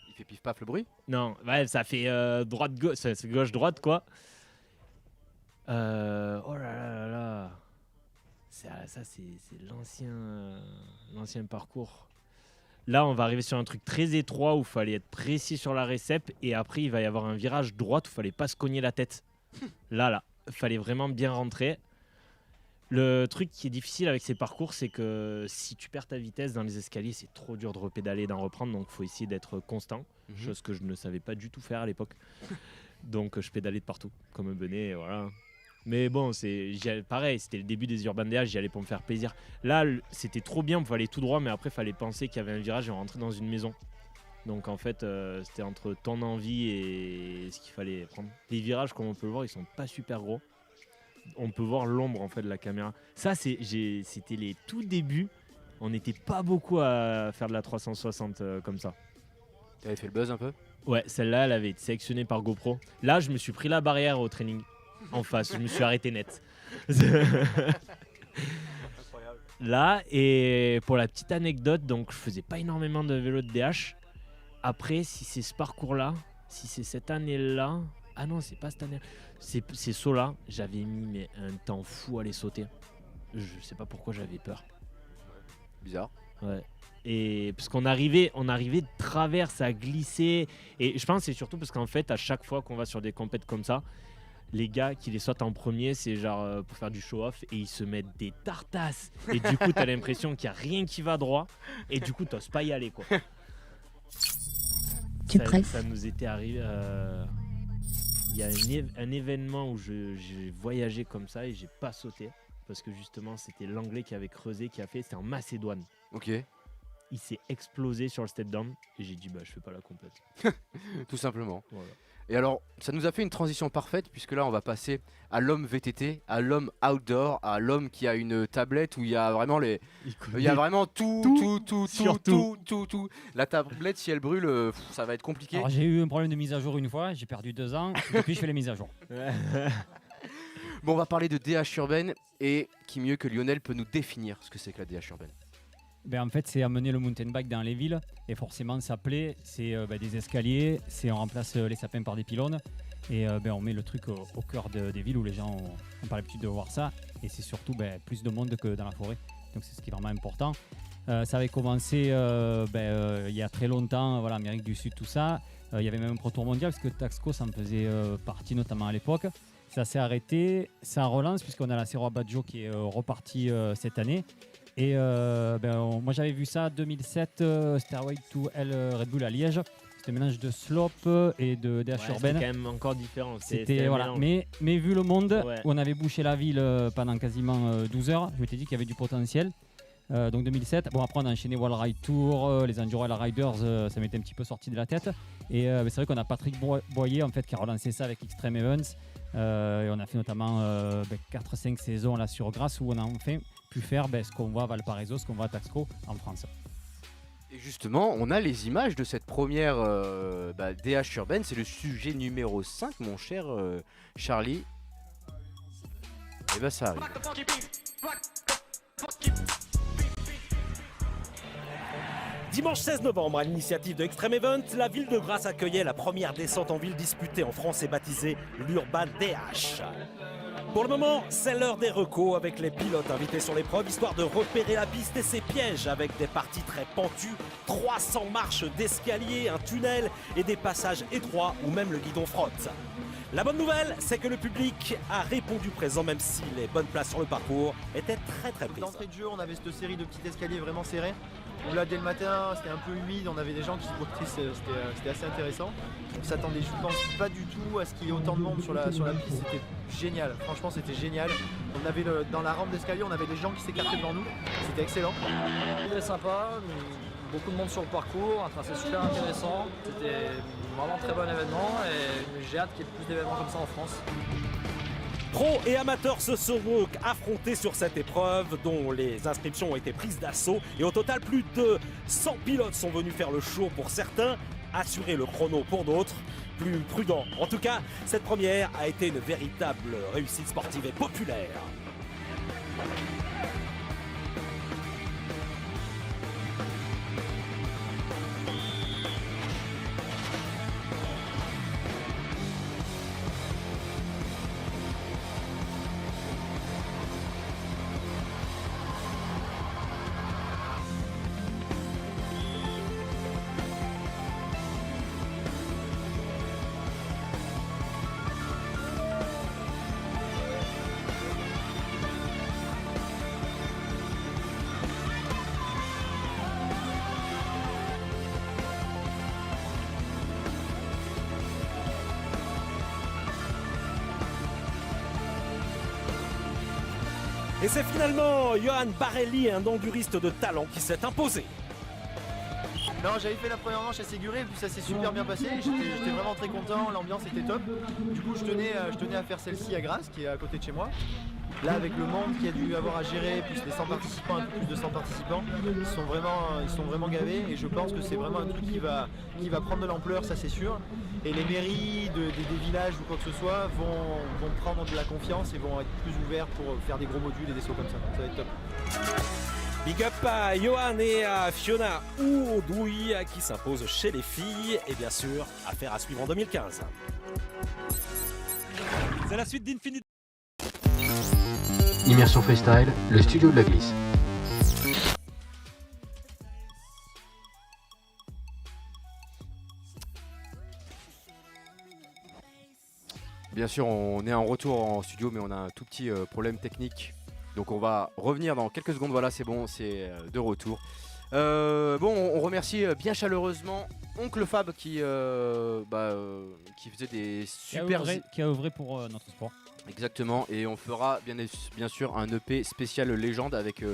Il fait pif-paf le bruit? Non, ouais, ça fait droite-gauche, c'est gauche-droite quoi. Oh là là là là. Ça, c'est l'ancien parcours. Là, on va arriver sur un truc très étroit où il fallait être précis sur la récep, et après, il va y avoir un virage droite où il fallait pas se cogner la tête. Là, il fallait vraiment bien rentrer. Le truc qui est difficile avec ces parcours, c'est que si tu perds ta vitesse dans les escaliers, c'est trop dur de repédaler et d'en reprendre, donc il faut essayer d'être constant, chose que je ne savais pas du tout faire à l'époque. Donc je pédalais de partout, comme un benet, et voilà. Mais bon, pareil, c'était le début des Urban DH, j'y allais pour me faire plaisir. Là, c'était trop bien, on pouvait aller tout droit, mais après, il fallait penser qu'il y avait un virage et on rentrait dans une maison. Donc en fait, c'était entre ton envie et ce qu'il fallait prendre. Les virages, comme on peut le voir, ils sont pas super gros. On peut voir l'ombre en fait de la caméra. Ça, c'était les tout débuts. On n'était pas beaucoup à faire de la 360 comme ça. Tu avais fait le buzz un peu? Ouais, celle-là, elle avait été sélectionnée par GoPro. Là, je me suis pris la barrière au training en face. Je me suis arrêté net. Là, et pour la petite anecdote, donc je faisais pas énormément de vélo de DH. Après, si c'est ce parcours-là, si c'est cette année-là, ah non, c'est pas cette année. C'est sauts-là, j'avais mis un temps fou à les sauter. Je sais pas pourquoi j'avais peur. Bizarre. Ouais. Et parce qu'on arrivait de travers, ça glissait. Et je pense que c'est surtout parce qu'en fait, à chaque fois qu'on va sur des compètes comme ça, les gars qui les sautent en premier, c'est genre pour faire du show-off et ils se mettent des tartasses. Et du coup, t'as l'impression qu'il n'y a rien qui va droit. Et du coup, t'oses pas y aller, quoi. Ça nous était arrivé. Il y a un événement où j'ai voyagé comme ça et j'ai pas sauté parce que justement c'était l'anglais qui avait creusé, qui a fait, c'était en Macédoine. Ok. Il s'est explosé sur le step down et j'ai dit je fais pas la complète. Tout simplement. Voilà. Et alors ça nous a fait une transition parfaite puisque là on va passer à l'homme VTT, à l'homme outdoor, à l'homme qui a une tablette où il y a vraiment tout. La tablette si elle brûle, ça va être compliqué. Alors j'ai eu un problème de mise à jour une fois, j'ai perdu 2 ans, depuis je fais les mises à jour. Bon, on va parler de DH urbaine et qui mieux que Lionel peut nous définir ce que c'est que la DH urbaine. En fait, c'est amener le mountain bike dans les villes et forcément ça plaît, c'est des escaliers, on remplace les sapins par des pylônes et on met le truc au cœur des villes où les gens ont pas l'habitude de voir ça et c'est surtout plus de monde que dans la forêt, donc c'est ce qui est vraiment important. Ça avait commencé il y a très longtemps, Amérique du Sud, tout ça. Il y avait même un Pro Tour mondial parce que Taxco ça en faisait partie notamment à l'époque. Ça s'est arrêté, ça relance puisqu'on a la Cerro Abaggio qui est reparti cette année. Et moi j'avais vu ça 2007, Stairway to Hell Red Bull à Liège. C'était un mélange de slope et de DH urbaine. C'était quand même encore différent. C'était voilà. Mais vu le monde où on avait bouché la ville pendant quasiment 12 heures, je m'étais dit qu'il y avait du potentiel. Donc 2007. Bon, après on a enchaîné Wall Ride Tour, les Enduro Riders, ça m'était un petit peu sorti de la tête. Et c'est vrai qu'on a Patrick Boyer en fait qui a relancé ça avec Extreme Events. Et on a fait notamment 4-5 saisons là sur Grasse où on a enfin pu faire ce qu'on voit à Valparaiso, ce qu'on voit à Taxco en France. Et justement, on a les images de cette première DH urbaine. C'est le sujet numéro 5, mon cher Charlie. Et ça arrive. Dimanche 16 novembre, à l'initiative de Extreme Event, la ville de Grasse accueillait la première descente en ville disputée en France et baptisée l'Urban DH. Pour le moment, c'est l'heure des recos avec les pilotes invités sur l'épreuve, histoire de repérer la piste et ses pièges avec des parties très pentues, 300 marches d'escalier, un tunnel et des passages étroits où même le guidon frotte. La bonne nouvelle, c'est que le public a répondu présent, même si les bonnes places sur le parcours étaient très prises. D'entrée de jeu, on avait cette série de petits escaliers vraiment serrés. Où là, dès le matin, c'était un peu humide, on avait des gens qui se broutaient, c'était assez intéressant. On s'attendait, je pense, pas du tout à ce qu'il y ait autant de monde sur la piste. C'était génial, franchement, c'était génial. On avait dans la rampe d'escalier, on avait des gens qui s'écartaient devant nous. C'était excellent. Très sympa. Beaucoup de monde sur le parcours, un tracé super intéressant. C'était vraiment un très bon événement et j'ai hâte qu'il y ait plus d'événements comme ça en France. Pros et amateurs se sont donc affrontés sur cette épreuve dont les inscriptions ont été prises d'assaut et au total plus de 100 pilotes sont venus faire le show pour certains, assurer le chrono pour d'autres, plus prudents. En tout cas, cette première a été une véritable réussite sportive et populaire. Et c'est finalement Johan Barelli, un enduriste de talent, qui s'est imposé. Non, j'avais fait la première manche assez durée, puis ça s'est super bien passé. J'étais vraiment très content, l'ambiance était top. Du coup, je tenais à faire celle-ci à Grasse, qui est à côté de chez moi. Là, avec le monde qu'il y a dû avoir à gérer, plus les 100 participants, un peu plus de 100 participants, ils sont vraiment gavés. Et je pense que c'est vraiment un truc qui va prendre de l'ampleur, ça c'est sûr. Et les mairies des villages ou quoi que ce soit vont prendre de la confiance et vont être plus ouverts pour faire des gros modules et des sauts comme ça. Ça va être top. Big up à Johan et à Fiona Oudouy qui s'imposent chez les filles et bien sûr, affaire à suivre en 2015. C'est la suite d'Infinite. Immersion Freestyle, le studio de la glisse. Bien sûr, on est en retour en studio, mais on a un tout petit problème technique. Donc on va revenir dans quelques secondes. Voilà, c'est bon, c'est de retour. On remercie bien chaleureusement Oncle Fab qui faisait des super... Qui a œuvré pour notre sport. Exactement, et on fera bien sûr un EP spécial légende avec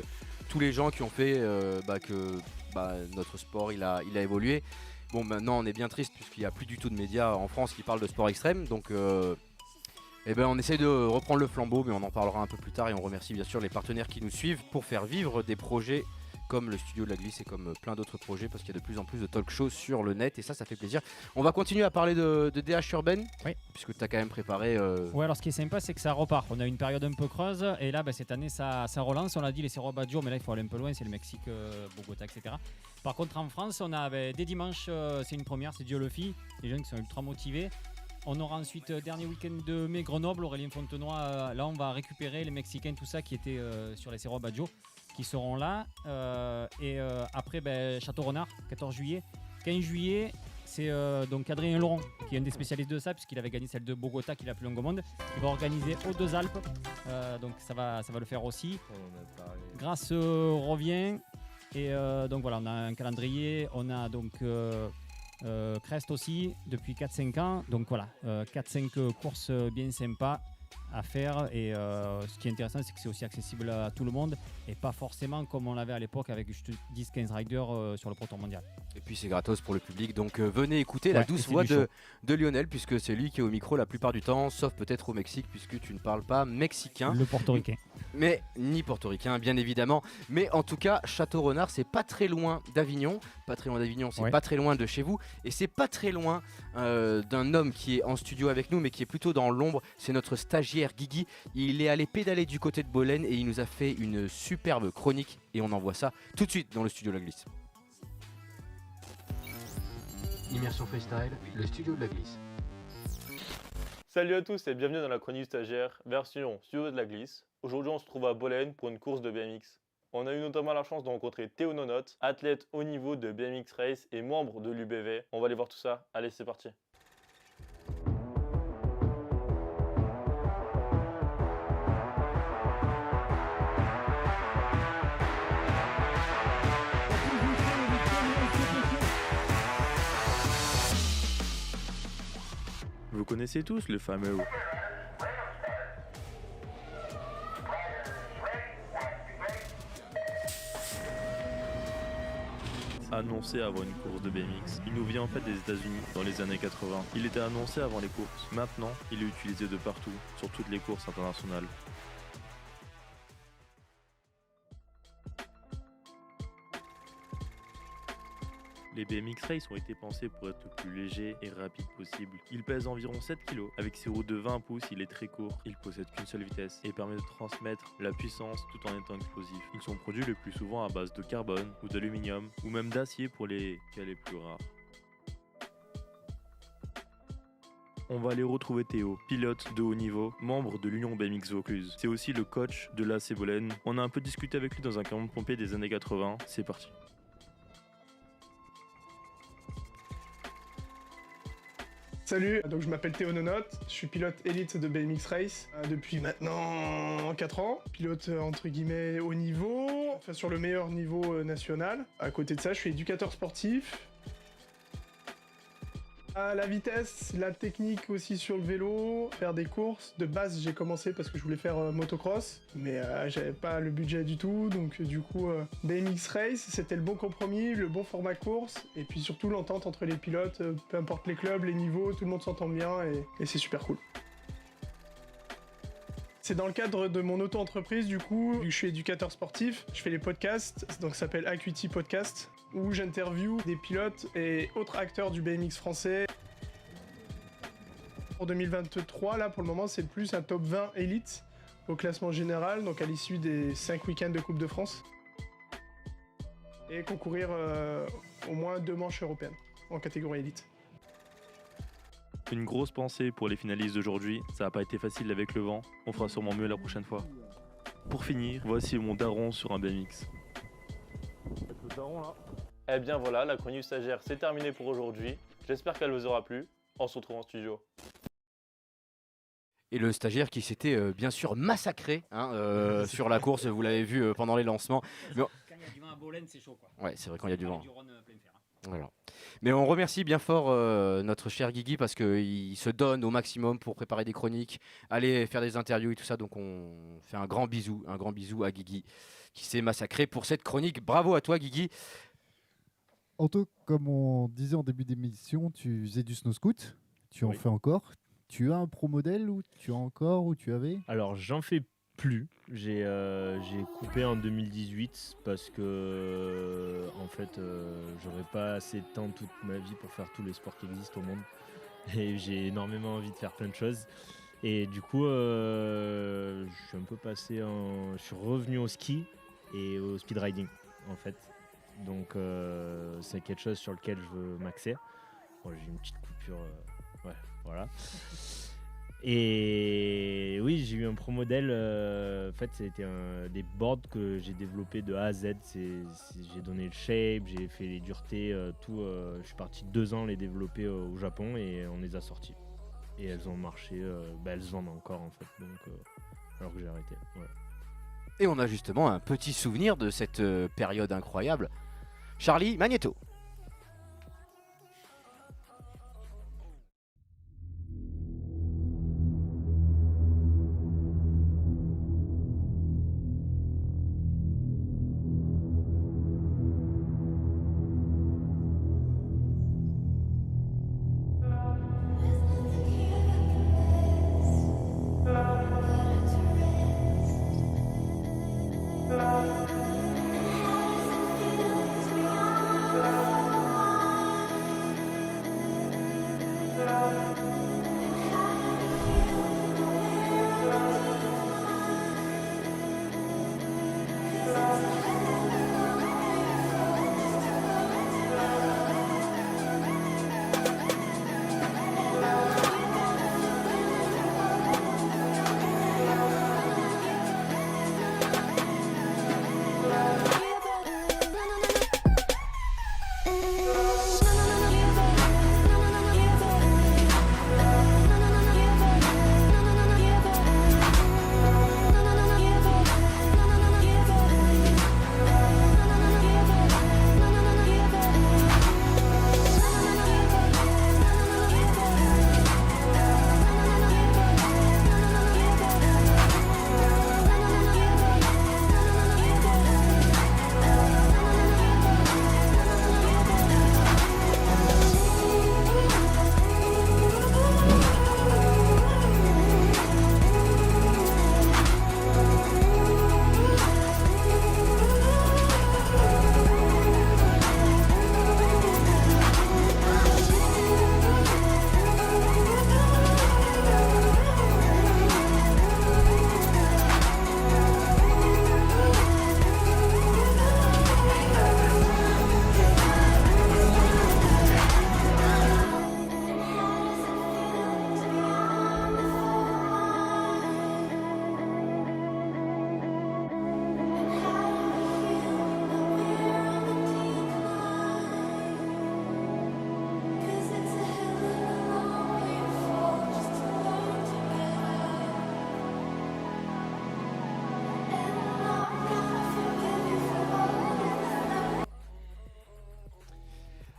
tous les gens qui ont fait que notre sport il a évolué. Bon, maintenant on est bien triste puisqu'il n'y a plus du tout de médias en France qui parlent de sport extrême, donc on essaye de reprendre le flambeau, mais on en parlera un peu plus tard, et on remercie bien sûr les partenaires qui nous suivent pour faire vivre des projets comme le studio de la glisse et comme plein d'autres projets, parce qu'il y a de plus en plus de talk shows sur le net, et ça fait plaisir. On va continuer à parler de DH urbaine, oui, puisque tu as quand même préparé... Ouais, alors ce qui est sympa, c'est que ça repart. On a une période un peu creuse, et là cette année ça relance. On l'a dit, les Cerro Baggio, mais là il faut aller un peu loin, c'est le Mexique, Bogota, etc. Par contre en France, on a dès dimanche, c'est une première, c'est Dieu le fit, les jeunes qui sont ultra motivés. On aura ensuite, dernier week-end de mai, Grenoble, Aurélien Fontenoy. Là on va récupérer les Mexicains, tout ça qui étaient sur les Cerro Baggio, qui seront là. Après, Château Renard, 14 juillet. 15 juillet, c'est donc Adrien Laurent, qui est un des spécialistes de ça, puisqu'il avait gagné celle de Bogota, qui est la plus longue au monde. Il va organiser aux Deux Alpes, donc ça va le faire aussi. Grasse revient, et donc voilà, on a un calendrier, on a donc Crest aussi, depuis 4-5 ans. Donc voilà, 4-5 courses bien sympas à faire, et ce qui est intéressant, c'est que c'est aussi accessible à tout le monde et pas forcément comme on l'avait à l'époque avec juste 10-15 riders sur le Pro Tour mondial. Et puis c'est gratos pour le public, donc venez écouter la douce voix de Lionel, puisque c'est lui qui est au micro la plupart du temps, sauf peut-être au Mexique, puisque tu ne parles pas mexicain. Le portoricain. Mais ni portoricain, bien évidemment. Mais en tout cas, Château-Renard, c'est pas très loin d'Avignon. Pas très loin d'Avignon, c'est pas très loin de chez vous. Et c'est pas très loin d'un homme qui est en studio avec nous, mais qui est plutôt dans l'ombre. C'est notre stagiaire Guigui. Il est allé pédaler du côté de Bolène et il nous a fait une superbe chronique. Et on envoie ça tout de suite dans le studio de la glisse. Immersion Freestyle, le studio de la glisse. Salut à tous et bienvenue dans la chronique stagiaire version studio de la glisse. Aujourd'hui on se trouve à Bolène pour une course de BMX. On a eu notamment la chance de rencontrer Théo Nonote, athlète haut niveau de BMX Race et membre de l'UBV. On va aller voir tout ça, allez c'est parti. Vous connaissez tous le fameux annoncé avant une course de BMX. Il nous vient en fait des États-Unis dans les années 80. Il était annoncé avant les courses. Maintenant, il est utilisé de partout, sur toutes les courses internationales. Les BMX Race ont été pensés pour être le plus léger et rapide possible. Il pèse environ 7 kg. Avec ses roues de 20 pouces, il est très court. Il possède qu'une seule vitesse et permet de transmettre la puissance tout en étant explosif. Ils sont produits le plus souvent à base de carbone ou d'aluminium ou même d'acier pour les cas les plus rares. On va aller retrouver Théo, pilote de haut niveau, membre de l'Union BMX Vaucluse. C'est aussi le coach de l'AC Bolène. On a un peu discuté avec lui dans un camion de pompier des années 80. C'est parti. Salut, donc je m'appelle Théo Nonote, je suis pilote élite de BMX Race depuis maintenant 4 ans. Pilote entre guillemets haut niveau, enfin sur le meilleur niveau national. À côté de ça, je suis éducateur sportif. La vitesse, la technique aussi sur le vélo, faire des courses. De base, j'ai commencé parce que je voulais faire motocross, mais j'avais pas le budget du tout, donc du coup, BMX Race, c'était le bon compromis, le bon format course, et puis surtout l'entente entre les pilotes, peu importe les clubs, les niveaux, tout le monde s'entend bien, et c'est super cool. C'est dans le cadre de mon auto-entreprise, du coup, vu que je suis éducateur sportif, je fais les podcasts, donc ça s'appelle Acuity Podcast, où j'interviewe des pilotes et autres acteurs du BMX français. Pour 2023, là, pour le moment, c'est le plus un top 20 élite au classement général, donc à l'issue des 5 week-ends de Coupe de France. Et concourir au moins 2 manches européennes en catégorie élite. Une grosse pensée pour les finalistes d'aujourd'hui, ça n'a pas été facile avec le vent, on fera sûrement mieux la prochaine fois. Pour finir, voici mon daron sur un BMX. Le daron là. Eh bien voilà, la chronique stagiaire c'est terminé pour aujourd'hui. J'espère qu'elle vous aura plu. On se retrouve en studio. Et le stagiaire qui s'était bien sûr massacré sur la course, vous l'avez vu pendant les lancements. Mais Quand il y a du vent à Bolène, c'est chaud quoi. ouais, c'est vrai quand il y a du vent. Du Rhône plein fer. Voilà. Mais on remercie bien fort notre cher Guigui parce qu'il se donne au maximum pour préparer des chroniques, aller faire des interviews et tout ça. Donc on fait un grand bisou à Guigui qui s'est massacré pour cette chronique. Bravo à toi Guigui. Anto, comme on disait en début d'émission, tu faisais du snow scoot, tu en fais encore. Tu as un pro modèle ou tu as encore ou tu avais? Alors j'en fais plus. J'ai coupé en 2018 parce que en fait j'aurais pas assez de temps toute ma vie pour faire tous les sports qui existent au monde et j'ai énormément envie de faire plein de choses et du coup je suis un peu je suis revenu au ski et au speed riding en fait, donc c'est quelque chose sur lequel je veux m'axer. Bon, j'ai une petite coupure ouais voilà. Et oui, j'ai eu un pro modèle. En fait, c'était des boards que j'ai développés de A à Z. J'ai donné le shape, j'ai fait les duretés, tout. Je suis parti 2 ans les développer au Japon et on les a sortis. Et elles ont marché. Elles se vendent encore en fait. Donc, alors que j'ai arrêté. Ouais. Et on a justement un petit souvenir de cette période incroyable. Charlie Magneto.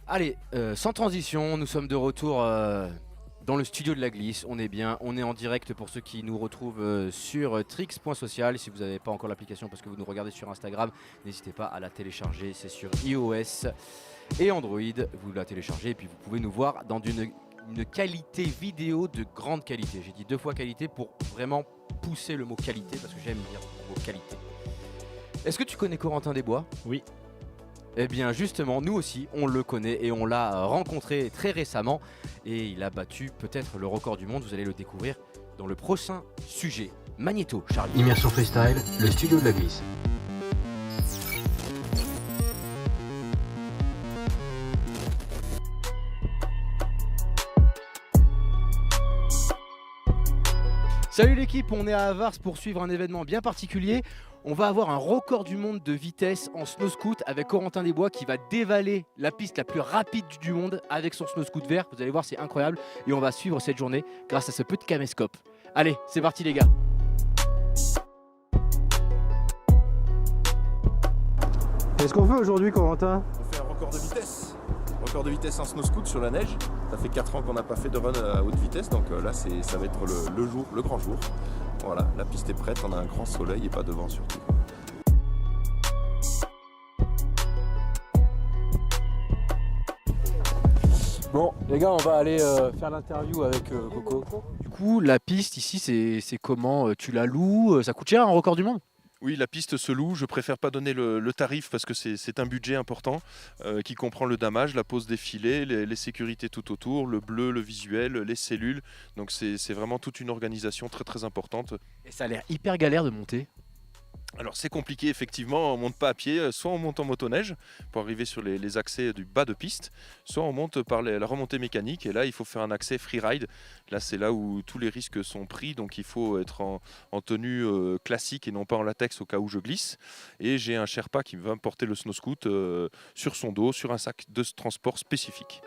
Allez, sans transition, nous sommes de retour dans le studio de la glisse. On est bien, on est en direct pour ceux qui nous retrouvent sur trix.social. Si vous n'avez pas encore l'application parce que vous nous regardez sur Instagram, n'hésitez pas à la télécharger. C'est sur iOS et Android. Vous la téléchargez et puis vous pouvez nous voir dans une qualité vidéo de grande qualité. J'ai dit 2 fois qualité pour vraiment pousser le mot qualité parce que j'aime dire le mot qualité. Est-ce que tu connais Corentin Desbois ? Oui. Eh bien justement, nous aussi, on le connaît et on l'a rencontré très récemment et il a battu peut-être le record du monde. Vous allez le découvrir dans le prochain sujet. Magneto, Charlie. Immersion Freestyle, le studio de la glisse. Salut l'équipe, on est à Avars pour suivre un événement bien particulier. On va avoir un record du monde de vitesse en snow scoot avec Corentin Desbois qui va dévaler la piste la plus rapide du monde avec son snow scoot vert. Vous allez voir, c'est incroyable. Et on va suivre cette journée grâce à ce petit caméscope. Allez, c'est parti les gars. Qu'est-ce qu'on fait aujourd'hui, Corentin ? On fait un record de vitesse. Record de vitesse en snow scoot sur la neige. Ça fait 4 ans qu'on n'a pas fait de run à haute vitesse, donc là ça va être le grand jour. Voilà, la piste est prête, on a un grand soleil et pas de vent surtout. Bon, les gars, on va aller faire l'interview avec Coco. Du coup, la piste ici, c'est comment ? Tu la loues ? Ça coûte cher un record du monde ? Oui, la piste se loue. Je préfère pas donner le tarif parce que c'est un budget important qui comprend le damage, la pose des filets, les sécurités tout autour, le bleu, le visuel, les cellules. Donc c'est vraiment toute une organisation très très importante. Et ça a l'air hyper galère de monter. Alors c'est compliqué effectivement, on monte pas à pied, soit on monte en motoneige pour arriver sur les accès du bas de piste, soit on monte par la remontée mécanique et là il faut faire un accès freeride. Là c'est là où tous les risques sont pris, donc il faut être en tenue classique et non pas en latex au cas où je glisse. Et j'ai un Sherpa qui va me porter le snow scoot sur son dos, sur un sac de transport spécifique.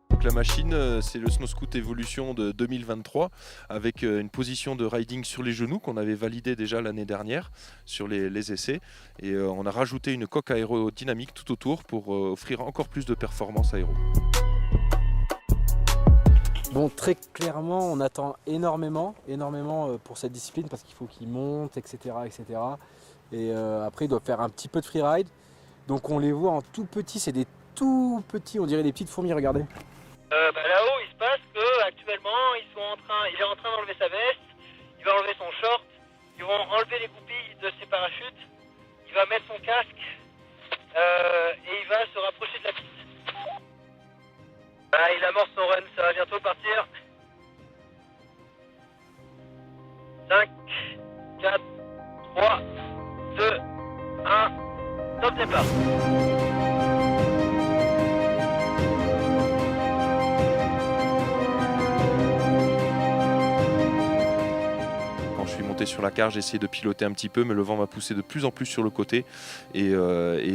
Donc la machine, c'est le Snow Scoot Evolution de 2023 avec une position de riding sur les genoux qu'on avait validé déjà l'année dernière sur les essais. Et on a rajouté une coque aérodynamique tout autour pour offrir encore plus de performance aéro. Bon, très clairement, on attend énormément pour cette discipline parce qu'il faut qu'il monte, etc. Et après, ils doivent faire un petit peu de freeride. Donc on les voit en tout petit, c'est des tout petits, on dirait des petites fourmis, regardez. Là-haut, il se passe qu'actuellement, il est en train d'enlever sa veste, il va enlever son short, ils vont enlever les goupilles de ses parachutes, il va mettre son casque et il va se rapprocher de la piste. Il amorce son run, ça va bientôt partir. 5, 4, 3, 2, 1, top départ. Quand je suis monté sur la carte, j'ai essayé de piloter un petit peu, mais le vent m'a poussé de plus en plus sur le côté. Et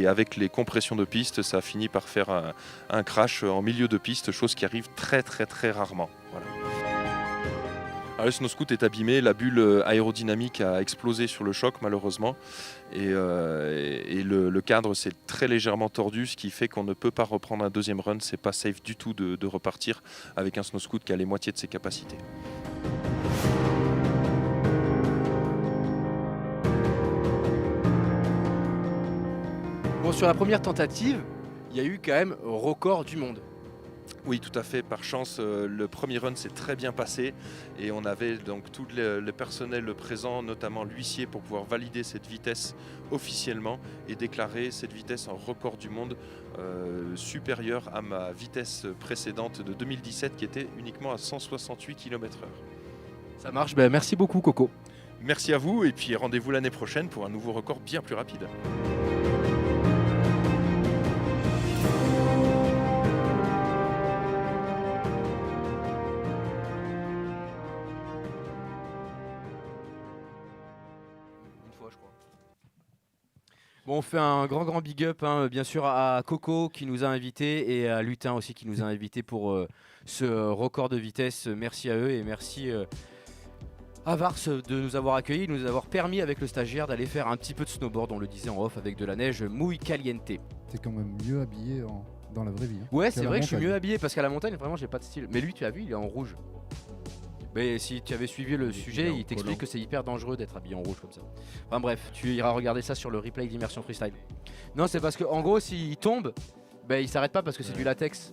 avec les compressions de piste, ça a fini par faire un crash en milieu de piste, chose qui arrive très rarement. Voilà. Alors, le Snow Scoot est abîmé, la bulle aérodynamique a explosé sur le choc malheureusement. Et le cadre s'est très légèrement tordu, ce qui fait qu'on ne peut pas reprendre un deuxième run. C'est pas safe du tout de repartir avec un Snow Scoot qui a les moitiés de ses capacités. Bon, sur la première tentative, il y a eu quand même record du monde. Oui, tout à fait. Par chance, le premier run s'est très bien passé et on avait donc tout le personnel présent, notamment l'huissier, pour pouvoir valider cette vitesse officiellement et déclarer cette vitesse en record du monde supérieure à ma vitesse précédente de 2017 qui était uniquement à 168 km/h. Ça marche, ben merci beaucoup Coco. Merci à vous et puis rendez-vous l'année prochaine pour un nouveau record bien plus rapide. Bon, on fait un grand big up bien sûr à Coco qui nous a invités et à Lutin aussi qui nous a invités pour ce record de vitesse. Merci à eux et merci à Vars de nous avoir accueillis, de nous avoir permis avec le stagiaire d'aller faire un petit peu de snowboard, on le disait en off, avec de la neige muy caliente. T'es quand même mieux habillé dans la vraie vie. Ouais, c'est vrai que je suis mieux habillé parce qu'à la montagne vraiment j'ai pas de style. Mais lui tu as vu, il est en rouge. Mais si tu avais suivi le sujet, il t'explique que c'est hyper dangereux d'être habillé en rouge comme ça. Enfin bref, tu iras regarder ça sur le replay d'Immersion Freestyle. Non, c'est parce que en gros, s'il tombe, il s'arrête pas parce que c'est du latex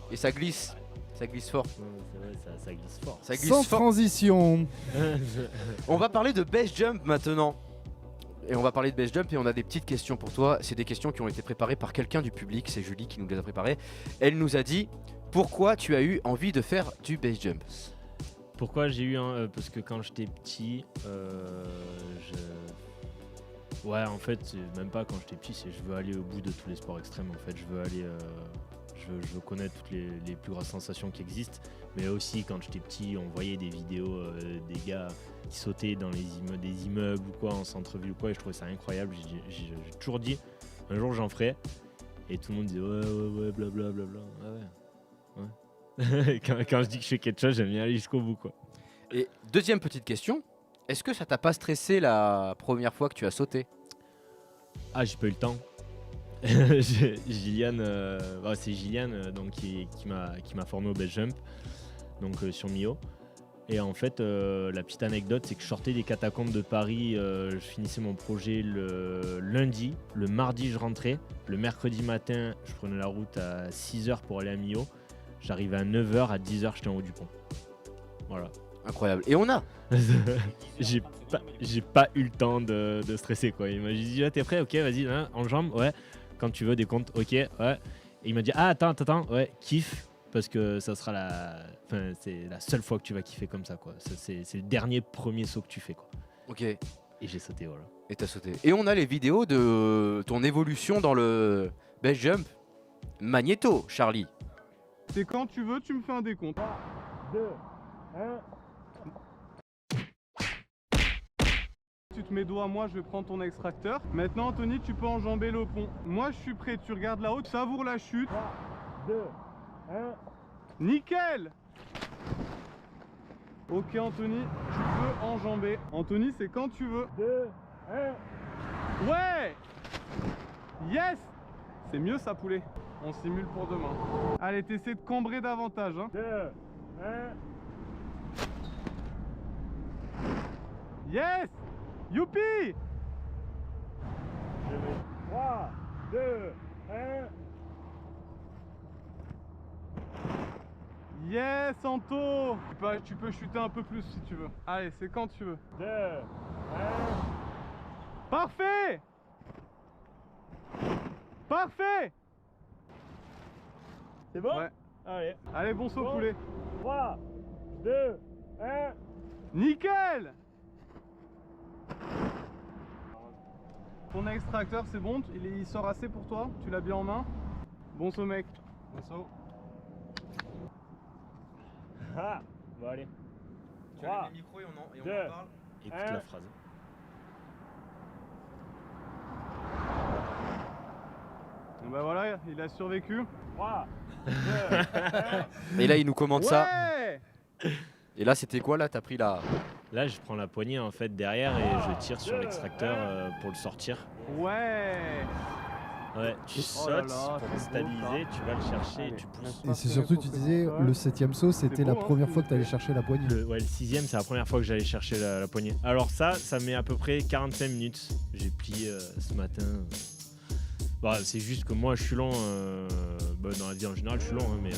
et ça glisse. Ça glisse fort. C'est vrai, ça glisse fort. Ça glisse Sans fort. transition. On va parler de base jump maintenant. Et on va parler de base jump et on a des petites questions pour toi. C'est des questions qui ont été préparées par quelqu'un du public. C'est Julie qui nous les a préparées. Elle nous a dit pourquoi tu as eu envie de faire du base jump. Pourquoi j'ai eu un... parce que quand j'étais petit, ouais, en fait, même pas quand j'étais petit, c'est je veux aller au bout de tous les sports extrêmes. En fait, je veux aller... je veux connaître toutes les plus grosses sensations qui existent. Mais aussi, quand j'étais petit, on voyait des vidéos des gars qui sautaient dans des immeubles ou quoi, en centre-ville ou quoi, et je trouvais ça incroyable. J'ai toujours dit, un jour j'en ferai. Et tout le monde disait, ouais, blablabla. Ouais. quand je dis que je fais quelque chose, j'aime bien aller jusqu'au bout, quoi. Et deuxième petite question, est-ce que ça t'a pas stressé la première fois que tu as sauté? Ah, j'ai pas eu le temps. Gillian, c'est Gillian donc, qui m'a formé au base jump, donc sur Mio. Et en fait, la petite anecdote, c'est que je sortais des catacombes de Paris, je finissais mon projet le lundi, le mardi je rentrais, le mercredi matin je prenais la route à 6h pour aller à Mio. J'arrivais à 9h, à 10h, j'étais en haut du pont. Voilà. Incroyable. Et on a J'ai pas eu le temps de stresser, quoi. Il m'a dit, t'es prêt? Ok, vas-y, hein, en jambes, ouais. Quand tu veux, des comptes, ok, ouais. Et il m'a dit, attends, ouais, kiffe, parce que ça sera c'est la seule fois que tu vas kiffer comme ça, quoi. C'est le premier saut que tu fais, quoi. Ok. Et j'ai sauté, voilà. Et t'as sauté. Et on a les vidéos de ton évolution dans le base jump. Magnéto, Charlie. C'est quand tu veux, tu me fais un décompte. 3, 2, 1. Tu te mets dos à moi, je vais prendre ton extracteur. Maintenant, Anthony, tu peux enjamber le pont. Moi, je suis prêt. Tu regardes là-haut, tu savoures la chute. 3, 2, 1. Nickel! Ok, Anthony, tu peux enjamber. Anthony, c'est quand tu veux. 2, 1. Ouais! Yes! C'est mieux ça, poulet. On simule pour demain. Allez, t'essaies de cambrer davantage. Hein. 2, 1. Yes! Youpi! 3, 2, 1. Yes, Anto! Tu peux chuter un peu plus si tu veux. Allez, c'est quand tu veux. 2, 1. Parfait! Parfait! C'est bon? Ouais. Allez. Allez, bon saut, poulet. 3, 2, 1. Nickel! Ton extracteur, c'est bon? Il sort assez pour toi? Tu l'as bien en main? Bon saut, mec. Bon saut. Ah, bon allez. Tu as le micro et on en parle. Écoute la phrase. Bon bah voilà, il a survécu. 3, 2, 1. Et là, il nous commande ça. Ouais! Et là, c'était quoi là? T'as pris la. Là, je prends la poignée en fait derrière et je tire sur l'extracteur pour le sortir. Ouais! Ouais, tu sautes pour le stabiliser, tu vas le chercher et tu pousses. Et c'est surtout, tu disais, le 7ème saut, c'était la première fois que tu allais chercher la poignée. Ouais, le 6ème, c'est la première fois que j'allais chercher la poignée. Alors ça met à peu près 45 minutes. J'ai plié ce matin. Bah, c'est juste que moi, je suis lent. Dans la vie en général, je suis lent, hein, mais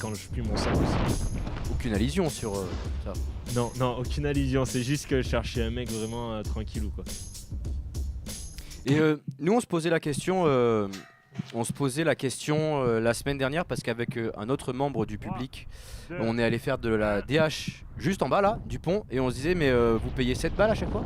quand je plie mon sac aussi. Aucune allusion sur ça. Non, aucune allusion. C'est juste que je cherchais un mec vraiment tranquillou, quoi. Et nous, on se posait la question, la semaine dernière parce qu'avec un autre membre du public, on est allé faire de la DH juste en bas là, du pont, et on se disait mais vous payez 7 balles à chaque fois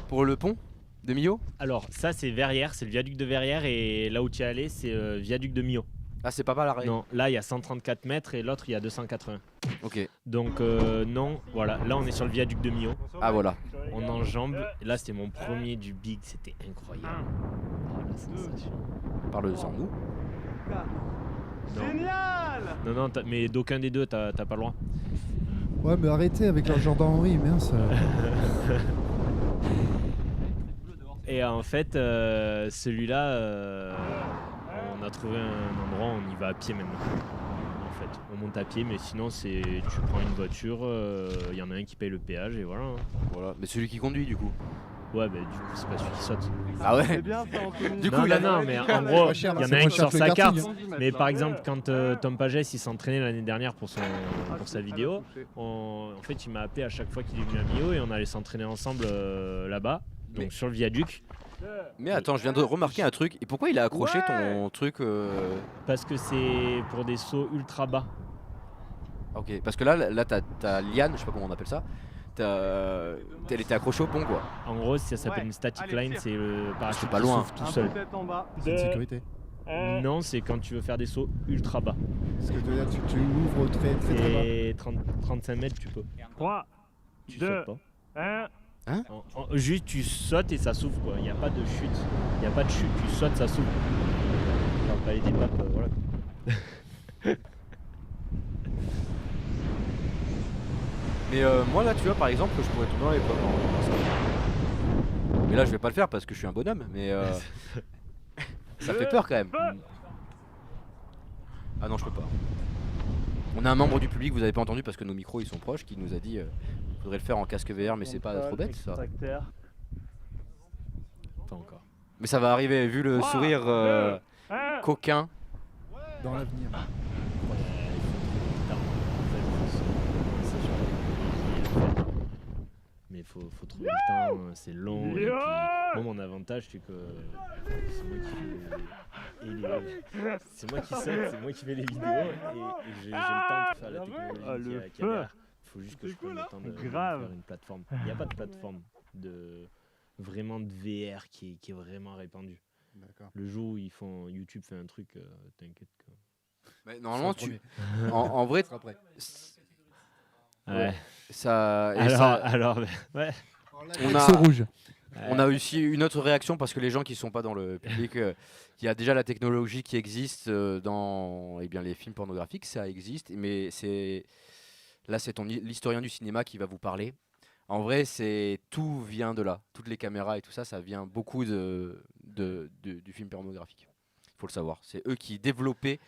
pour le pont de Millau? Alors ça c'est Verrières, c'est le viaduc de Verrières, et là où tu es allé c'est viaduc de Millau. Ah, c'est pas mal l'arrêt? Non, là il y a 134 mètres et l'autre il y a 280. Ok. Donc non, voilà, là on est sur le viaduc de Millau. Ah voilà. On enjambe, et là c'était mon premier du big, c'était incroyable. Oh la sensation. Parle-en nous. Génial! Non, mais d'aucun des deux t'as pas le droit. Ouais, mais arrêtez avec leur Jordan Henry, mince. Et en fait, celui-là, on a trouvé un endroit, on y va à pied maintenant. En fait, on monte à pied, mais sinon c'est tu prends une voiture, y en a un qui paye le péage et voilà. Voilà, mais celui qui conduit du coup. Ouais, bah du coup c'est pas celui qui saute. Ah ouais. C'est bien ça, Anthony. Du coup, non, mais en gros, il y en a un qui sort sa carte. Mais par Ouais. exemple, quand Tom Pagès il s'entraînait l'année dernière pour sa vidéo, en fait il m'a appelé à chaque fois qu'il est venu à Millau et on allait s'entraîner ensemble là-bas, donc sur le viaduc. Mais attends, je viens de remarquer un truc. Et pourquoi il a accroché ton truc Parce que c'est pour des sauts ultra bas. Ok, parce que là t'as liane, je sais pas comment on appelle ça. Elle était accrochée au pont quoi. En gros, ça s'appelle une static line, c'est le parachute C'est pas qui loin. s'ouvre tout seul. Tête en bas. C'est une sécurité. Non, c'est quand tu veux faire des sauts ultra bas. Parce que tu ouvres très bas. Et 35 mètres, tu peux. 3, Tu 2, sautes pas. 1. Hein? Juste tu sautes et ça s'ouvre quoi, il n'y a pas de chute. Il n'y a pas de chute, tu sautes, ça s'ouvre. Genre pas les papes, voilà. Mais moi là tu vois par exemple je pourrais tomber dans les pommes. Mais là je vais pas le faire parce que je suis un bonhomme, mais ça fait peur quand même. Ah non, je peux pas. On a un membre du public, vous avez pas entendu parce que nos micros ils sont proches, qui nous a dit faudrait le faire en casque VR, mais c'est pas trop bête ça. Pas encore. Mais ça va arriver vu le sourire coquin. Dans l'avenir. Mais faut trouver le temps, c'est long. Et puis, moi mon avantage c'est que c'est moi qui c'est moi qui saute, c'est moi qui fais les vidéos et j'ai le temps de faire la technologie qui est derrière. faut juste que C'est je prenne cool, le hein. temps de Grave. faire une plateforme. Il n'y a pas de plateforme vraiment de VR qui est vraiment répandue. D'accord. Le jour où YouTube fait un truc, t'inquiète que... Mais normalement, C'est le en vrai, sera prêt. Ouais. Ça. Et Alors, ouais. On a aussi une autre réaction parce que les gens qui sont pas dans le public, il y a déjà la technologie qui existe dans les films pornographiques, ça existe, mais là c'est l'historien du cinéma qui va vous parler. En vrai, tout vient de là, toutes les caméras et tout ça, ça vient beaucoup du film pornographique. Il faut le savoir, c'est eux qui développaient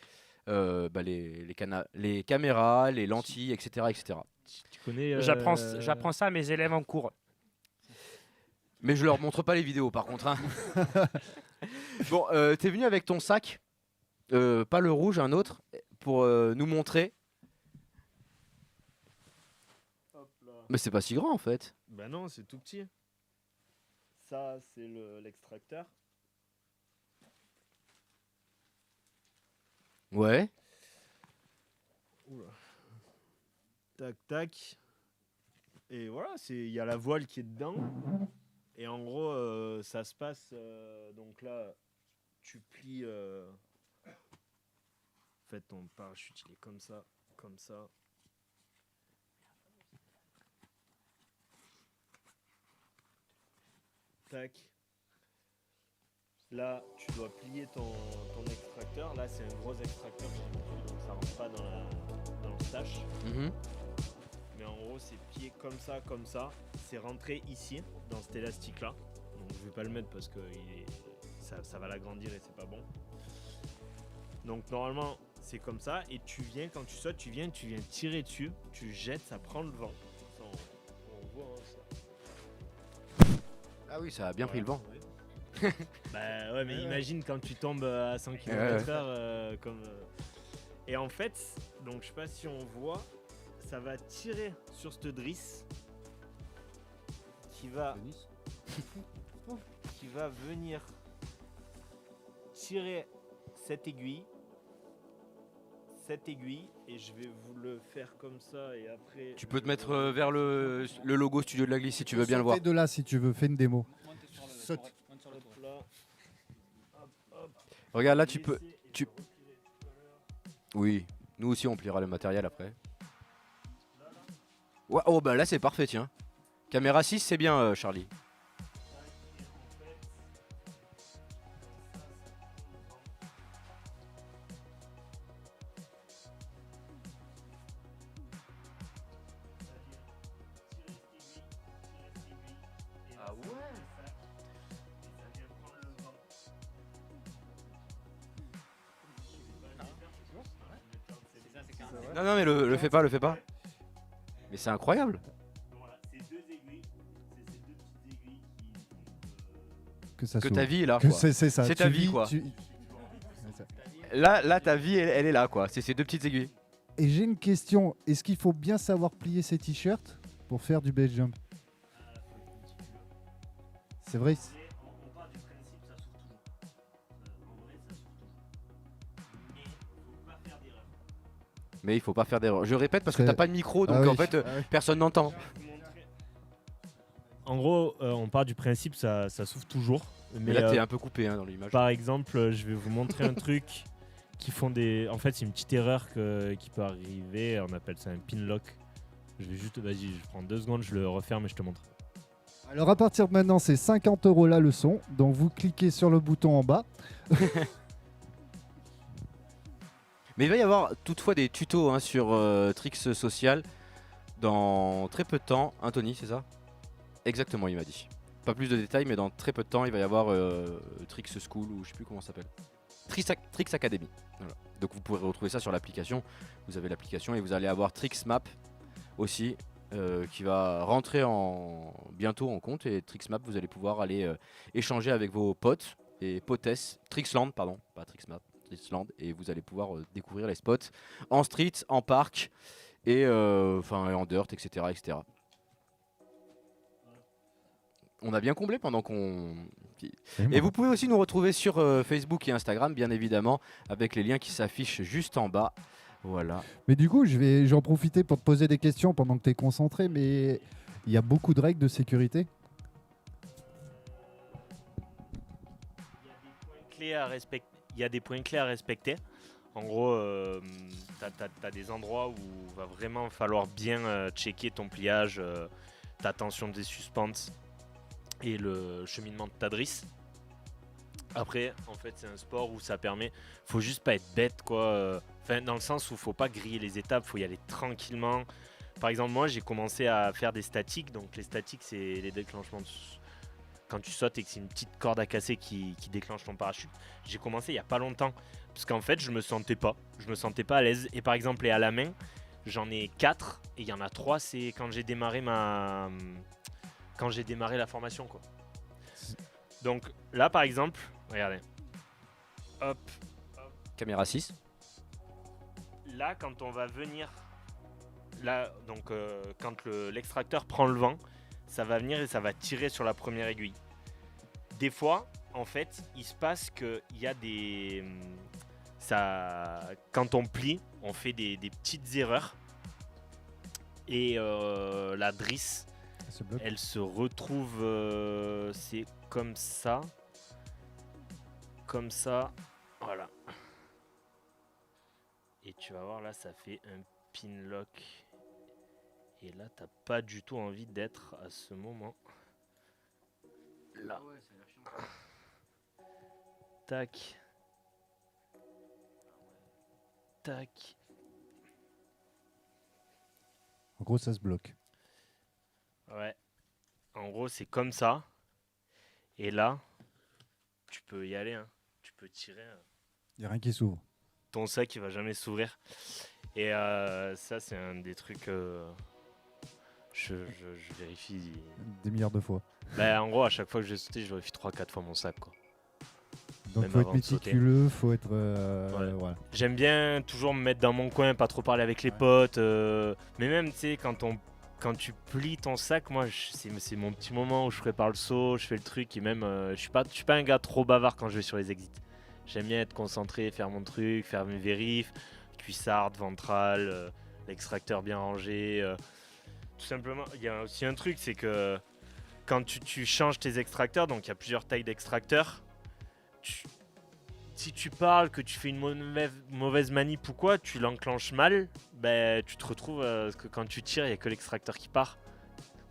les caméras, les lentilles, etc., etc. Tu connais J'apprends ça à mes élèves en cours. Mais je leur montre pas les vidéos par contre. Hein. Bon, t'es venu avec ton sac, pas le rouge, un autre, pour nous montrer. Hop là. Mais c'est pas si grand en fait. Bah non, c'est tout petit. Ça, c'est l'extracteur. Ouais. Oula. Tac, tac. Et voilà, il y a la voile qui est dedans. Et en gros, ça se passe. Donc là, tu plies. En fait, ton parachute, il est comme ça, comme ça. Tac. Là, tu dois plier ton extracteur. Là, c'est un gros extracteur, donc ça rentre pas dans le stash. Mais en gros, c'est plié comme ça. C'est rentré ici, dans cet élastique-là. Donc je vais pas le mettre parce que ça va l'agrandir et c'est pas bon. Donc normalement, c'est comme ça. Et quand tu sautes, tu viens tirer dessus. Tu jettes, ça prend le vent. Ça, on voit ça. Ah oui, ça a bien pris le vent. Bah ouais, mais imagine quand tu tombes à 100 km/h comme. Et en fait, donc je sais pas si on voit, ça va tirer sur cette drisse qui va venir tirer cette aiguille, et je vais vous le faire comme ça et après. Tu peux te mettre vers le logo Studio de la Glisse si tu veux bien le voir. De là si tu veux, fais une démo. Saute. Regarde là, Oui, nous aussi on pliera le matériel après. Ouais, oh bah là c'est parfait, tiens. Caméra 6, c'est bien, Charlie. Ah ouais. Non, mais le fais pas. Mais c'est incroyable. Que ta vie est là. C'est ça. C'est ta vie, quoi. Là, ta vie, elle est là, quoi. C'est ces deux petites aiguilles. Et j'ai une question. Est-ce qu'il faut bien savoir plier ses t-shirts pour faire du base jump? C'est vrai. Mais il faut pas faire d'erreur. Je répète parce que t'as pas de micro, donc en fait, personne n'entend. En gros, on part du principe ça s'ouvre toujours. Mais là, t'es un peu coupé dans l'image. Par exemple, je vais vous montrer un truc qui font des. En fait, c'est une petite erreur qui peut arriver. On appelle ça un pin lock. Je vais juste, vas-y, je prends 2 secondes, je le referme et je te montre. Alors à partir de maintenant, c'est 50 € la leçon. Donc vous cliquez sur le bouton en bas. Mais il va y avoir toutefois des tutos sur Trix Social dans très peu de temps. Anthony, c'est ça? Exactement, il m'a dit. Pas plus de détails, mais dans très peu de temps, il va y avoir Trix School ou je sais plus comment ça s'appelle. Trix Academy. Voilà. Donc vous pourrez retrouver ça sur l'application. Vous avez l'application et vous allez avoir Trix Map aussi qui va rentrer bientôt en compte. Et Trix Map, vous allez pouvoir aller échanger avec vos potes et potesses. Trixland, pardon, pas Trix Map. Trixland, et vous allez pouvoir découvrir les spots en street, en parc et en dirt, etc., etc. On a bien comblé pendant qu'on... Et vous pouvez aussi nous retrouver sur Facebook et Instagram, bien évidemment, avec les liens qui s'affichent juste en bas. Voilà. Mais du coup, j'en profiter pour te poser des questions pendant que tu es concentré, mais il y a beaucoup de règles de sécurité. Il y a des points clés à respecter. En gros, tu as des endroits où il va vraiment falloir bien checker ton pliage, ta tension des suspentes et le cheminement de ta drisse. Après, en fait, c'est un sport où ça permet. Faut juste pas être bête, quoi. Enfin, dans le sens où faut pas griller les étapes, faut y aller tranquillement. Par exemple, moi, j'ai commencé à faire des statiques. Donc, les statiques, c'est les déclenchements quand tu sautes et que c'est une petite corde à casser qui déclenche ton parachute. J'ai commencé il y a pas longtemps parce qu'en fait, je me sentais pas à l'aise. Et par exemple, et à la main, j'en ai 4 et il y en a 3, c'est quand j'ai démarré la formation, quoi. Donc là, par exemple, regardez. Hop. Caméra 6. Là, quand on va venir, là, donc quand l'extracteur prend le vent, ça va venir et ça va tirer sur la première aiguille. Des fois, en fait, il se passe qu'il y a quand on plie, on fait des petites erreurs et la drisse, elle se retrouve, c'est comme ça, voilà. Et tu vas voir là, ça fait un pin lock. Et là, t'as pas du tout envie d'être à ce moment. Là. Tac. Tac. En gros, ça se bloque. Ouais. En gros, c'est comme ça. Et là, tu peux y aller. Hein. Tu peux tirer. Il n'y a rien qui s'ouvre. Ton sac, il va jamais s'ouvrir. Et ça, c'est un des trucs... Je vérifie. Des milliards de fois. Bah, en gros, à chaque fois que je vais sauter, je vérifie 3-4 fois mon sac, quoi. Donc Même faut être avant de sauter. méticuleux, faut être... voilà. J'aime bien toujours me mettre dans mon coin, pas trop parler avec les potes. Mais même, tu sais, quand tu plies ton sac, moi, c'est mon petit moment où je prépare le saut, je fais le truc. Et même, je suis pas un gars trop bavard quand je vais sur les exits. J'aime bien être concentré, faire mon truc, faire mes vérifs, cuissarde, ventrale, l'extracteur bien rangé. Tout simplement, il y a aussi un truc, c'est que quand tu changes tes extracteurs, donc il y a plusieurs tailles d'extracteurs, si tu parles, que tu fais une mauvaise manip ou quoi, tu l'enclenches mal, ben, tu te retrouves que quand tu tires, il n'y a que l'extracteur qui part.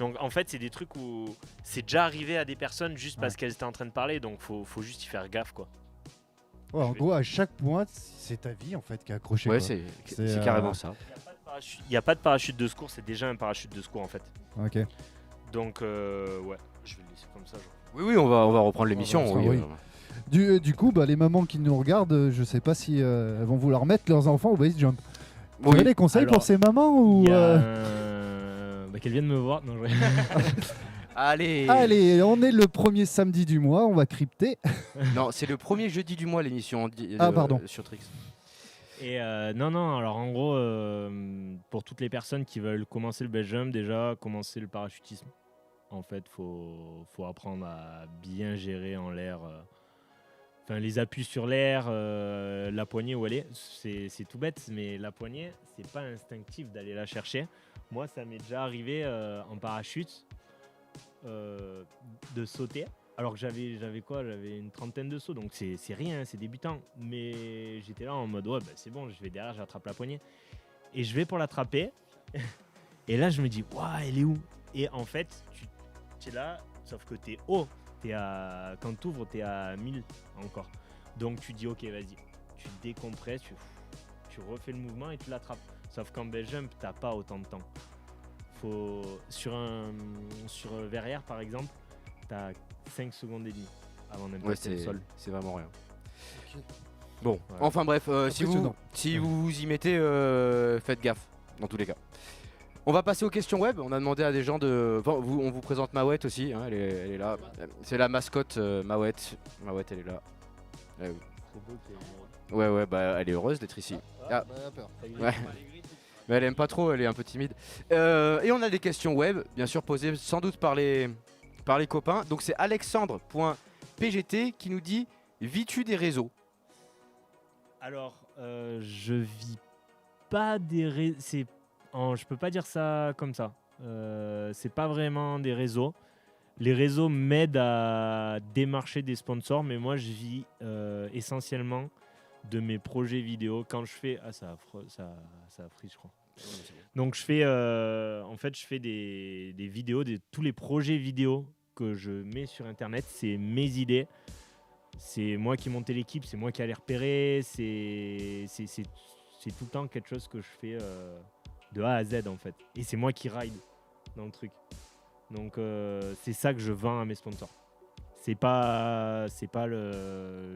Donc en fait, c'est des trucs où c'est déjà arrivé à des personnes juste parce qu'elles étaient en train de parler, donc faut juste y faire gaffe, quoi. Ouais, en gros, à chaque point, c'est ta vie en fait qui est accrochée. Ouais, quoi. c'est carrément ça. Il n'y a pas de parachute de secours, c'est déjà un parachute de secours en fait. Ok. Donc ouais, je vais le laisser comme ça. Genre. Oui, on va reprendre l'émission. Oui. Du coup, bah, les mamans qui nous regardent, je sais pas si elles vont vouloir mettre leurs enfants au base jump. Tu as des conseils pour ces mamans ou qu'elles viennent me voir. Non, Allez, on est le premier samedi du mois, on va crypter. Non, c'est le premier jeudi du mois l'émission pardon. sur Trix. Et non, alors en gros, pour toutes les personnes qui veulent commencer le base jump, déjà commencer le parachutisme. En fait, faut apprendre à bien gérer en l'air. Enfin, les appuis sur l'air, la poignée où elle est, c'est tout bête, mais la poignée, c'est pas instinctif d'aller la chercher. Moi, ça m'est déjà arrivé en parachute de sauter. Alors que j'avais une trentaine de sauts, donc c'est rien, c'est débutant. Mais j'étais là en mode, ouais, bah, c'est bon, je vais derrière, j'attrape la poignée. Et je vais pour l'attraper. Et là, je me dis, waouh, elle est où? Et en fait, tu es là, sauf que tu es haut. Quand tu ouvres, tu es à 1000 encore. Donc tu dis, ok, vas-y. Tu décompresses, tu refais le mouvement et tu l'attrapes. Sauf qu'en base jump, tu n'as pas autant de temps. Sur verrière, par exemple, tu as 5 secondes et demie avant d'impacter le sol. C'est vraiment rien. Bon, Ouais. enfin bref, si vous vous y mettez, faites gaffe, dans tous les cas. On va passer aux questions web. On a demandé à des gens de... Enfin, on vous présente Mawet aussi, hein, elle est là. C'est la mascotte Mawet. Mawet, elle est là. Ouais, bah elle est heureuse d'être ici. Bah, elle a peur. Ouais. Mais elle aime pas trop, elle est un peu timide. Et on a des questions web, bien sûr posées sans doute par les copains. Donc c'est alexandre.pgt qui nous dit « Vis-tu des réseaux ?» Alors, je vis pas des je peux pas dire ça comme ça. C'est pas vraiment des réseaux. Les réseaux m'aident à démarcher des sponsors, mais moi je vis essentiellement de mes projets vidéo. Quand je fais ça a frise, je crois. Donc je fais des vidéos, tous les projets vidéo que je mets sur internet, c'est mes idées. C'est moi qui monte l'équipe, c'est moi qui allais repérer, c'est tout le temps quelque chose que je fais de A à Z en fait. Et c'est moi qui ride dans le truc. Donc c'est ça que je vends à mes sponsors. C'est pas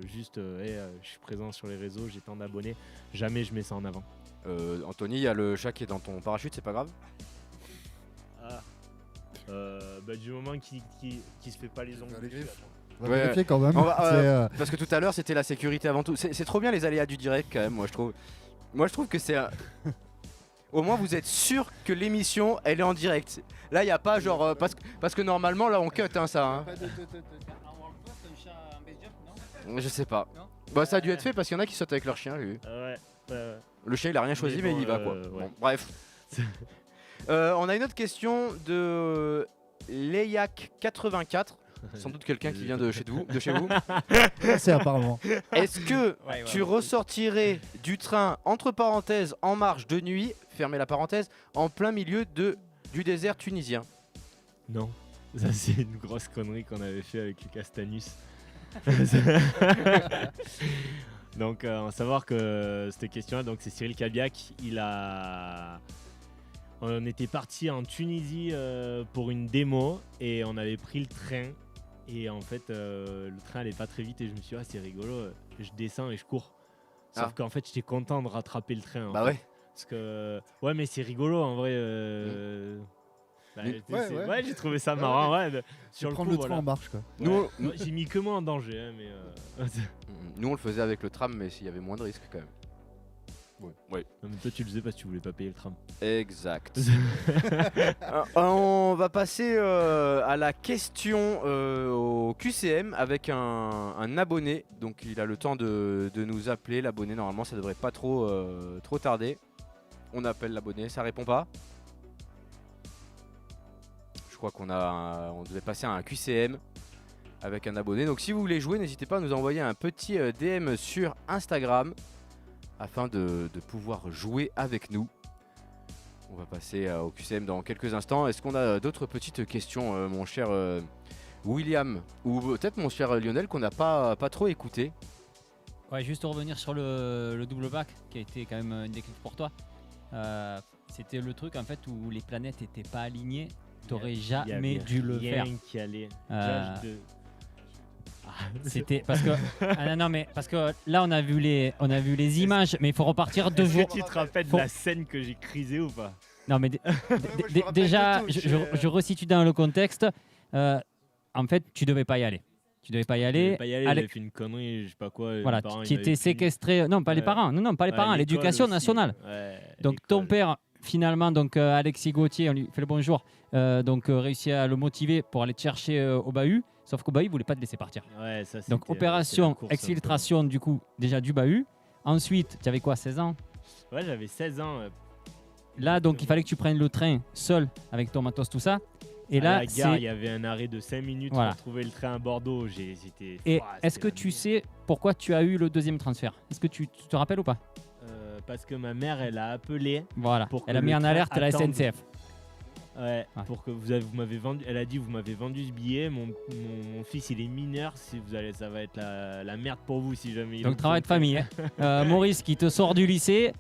juste je suis présent sur les réseaux, j'ai tant d'abonnés. Jamais je mets ça en avant. Anthony, il y a le chat qui est dans ton parachute, c'est pas grave? Du moment qu'il se fait pas les ongles. On va vérifier quand même. Parce que tout à l'heure c'était la sécurité avant tout. C'est trop bien les aléas du direct quand même, moi je trouve que c'est au moins vous êtes sûr que l'émission elle est en direct. Là il y a pas genre parce que normalement là on cut ça hein. Je sais pas. Bah ça a dû être fait parce qu'il y en a qui sautent avec leur chien lui. Ouais. Le chien il a rien choisi mais il y va quoi. Bon, bref. On a une autre question de Leiac84. Sans doute quelqu'un qui vient de chez vous. C'est apparemment. Est-ce que tu ressortirais du train entre parenthèses en marche de nuit, fermez la parenthèse, en plein milieu du désert tunisien? Non, ça c'est une grosse connerie qu'on avait fait avec Lucas Stanus. Donc en savoir que cette question-là, donc c'est Cyril Cabiac, on était parti en Tunisie pour une démo et on avait pris le train. Et en fait, le train allait pas très vite et je me suis dit, c'est rigolo, je descends et je cours. Sauf qu'en fait, j'étais content de rattraper le train. Bah ouais. Parce que, ouais, mais c'est rigolo en vrai. J'ai trouvé ça marrant. Sur le prendre coup, le train en marche quoi. J'ai mis que moi en danger. Hein, mais Nous, on le faisait avec le tram, mais s'il y avait moins de risques quand même. Ouais. Non, mais toi, tu le faisais parce que tu voulais pas payer le tram. Exact. On va passer à la question au QCM avec un abonné. Donc il a le temps de nous appeler. L'abonné, normalement, ça devrait pas trop tarder. On appelle l'abonné, ça répond pas. Je crois qu'on devait passer à un QCM avec un abonné. Donc si vous voulez jouer, n'hésitez pas à nous envoyer un petit DM sur Instagram afin de pouvoir jouer avec nous. On va passer au QCM dans quelques instants. Est-ce qu'on a d'autres petites questions, mon cher William, ou peut-être mon cher Lionel, qu'on n'a pas trop écouté? Ouais, juste revenir sur le double back qui a été quand même une déclic pour toi. C'était le truc en fait où les planètes n'étaient pas alignées. T'aurais jamais dû le faire. Qui allait. C'était parce que non mais parce que là on a vu les images, mais il faut repartir 2 jours. Est-ce que tu te rappelles de la scène que j'ai crisée ou pas? Non mais déjà je resitue dans le contexte. En fait tu devais pas y aller. Tu devais pas y aller. J'avais fait une connerie, je sais pas quoi. Voilà, qui était séquestré. Non, pas les parents. Non, pas les parents. L'éducation nationale. Donc ton père, finalement, donc Alexis Gauthier, on lui fait le bonjour. Donc réussit à le motiver pour aller te chercher au bahut. Sauf qu'au bahut, il voulait pas te laisser partir. Ouais, ça, donc opération exfiltration du coup déjà du bahut. Ensuite, tu avais quoi, 16 ans? Ouais, j'avais 16 ans. Là, donc il fallait que tu prennes le train seul avec ton matos, tout ça. Et à là, la gare, il y avait un arrêt de 5 minutes pour trouver le train à Bordeaux. Et est-ce que tu sais pourquoi tu as eu le deuxième transfert? Est-ce que tu te rappelles ou pas? Parce que ma mère, elle a appelé. Voilà, elle a mis en alerte la SNCF. Ouais, pour que vous m'avez vendu. Elle a dit vous m'avez vendu ce billet. Mon fils il est mineur. Si vous allez, ça va être la merde pour vous si jamais. Donc travail de famille. Maurice qui te sort du lycée,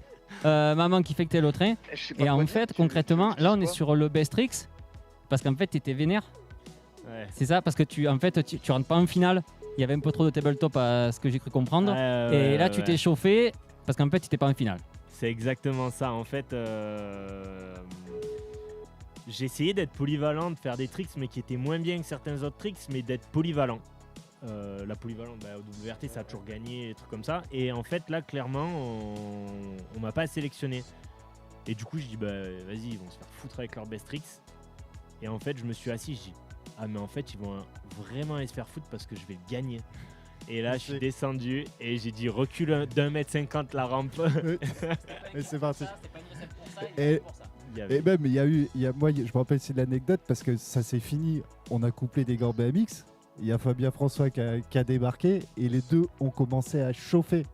maman qui fait que t'es le train. Et en fait concrètement, là on est sur le Bestrix parce qu'en fait t'étais vénère. Ouais. C'est ça parce que tu rentres pas en finale. Il y avait un peu trop de tabletop à ce que j'ai cru comprendre. Et là tu t'es chauffé parce qu'en fait t'étais pas en finale. C'est exactement ça. En fait. J'ai essayé d'être polyvalent, de faire des tricks, mais qui étaient moins bien que certains autres tricks, mais d'être polyvalent. La polyvalente, au WRT, ça a toujours gagné, des trucs comme ça. Et en fait, là, clairement, on m'a pas sélectionné. Et du coup, je dis, vas-y, ils vont se faire foutre avec leur best tricks. Et en fait, je me suis assis, je dis, mais en fait, ils vont vraiment aller se faire foutre parce que je vais le gagner. Et là, je suis descendu et j'ai dit recule d'1,50 m la rampe. Et c'est parti. Et même, moi, je me rappelle, c'est l'anecdote parce que ça s'est fini. On a couplé des gants BMX. Il y a Fabien François qui a débarqué et les deux ont commencé à chauffer.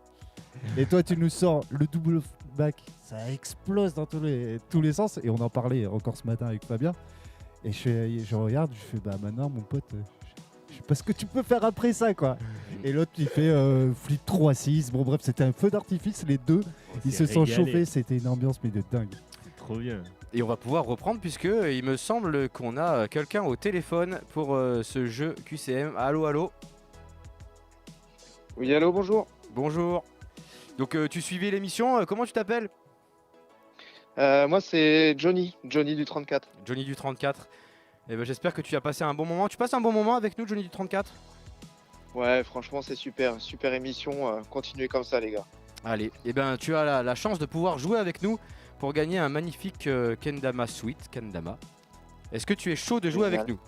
Et toi, tu nous sors le double back. Ça explose dans tous les sens. Et on en parlait encore ce matin avec Fabien. Et je regarde, je fais bah maintenant, mon pote. Je sais pas ce que tu peux faire après ça, quoi. Et l'autre, il fait flip 3-6. Bon, bref, c'était un feu d'artifice. Les deux, ils se sont chauffés. C'était une ambiance, mais de dingue. C'est trop bien. Et on va pouvoir reprendre puisque il me semble qu'on a quelqu'un au téléphone pour ce jeu QCM. Allô, allô. Oui, allô, bonjour. Bonjour. Donc tu suivais l'émission, comment tu t'appelles? Moi c'est Johnny du 34. Johnny du 34. Et ben, j'espère que tu as passé un bon moment. Tu passes un bon moment avec nous, Johnny du 34? Ouais, franchement c'est super émission, continuez comme ça les gars. Allez, et ben tu as la chance de pouvoir jouer avec nous pour gagner un magnifique Kendama Suite. Kendama. Est-ce que tu es chaud de jouer avec nous?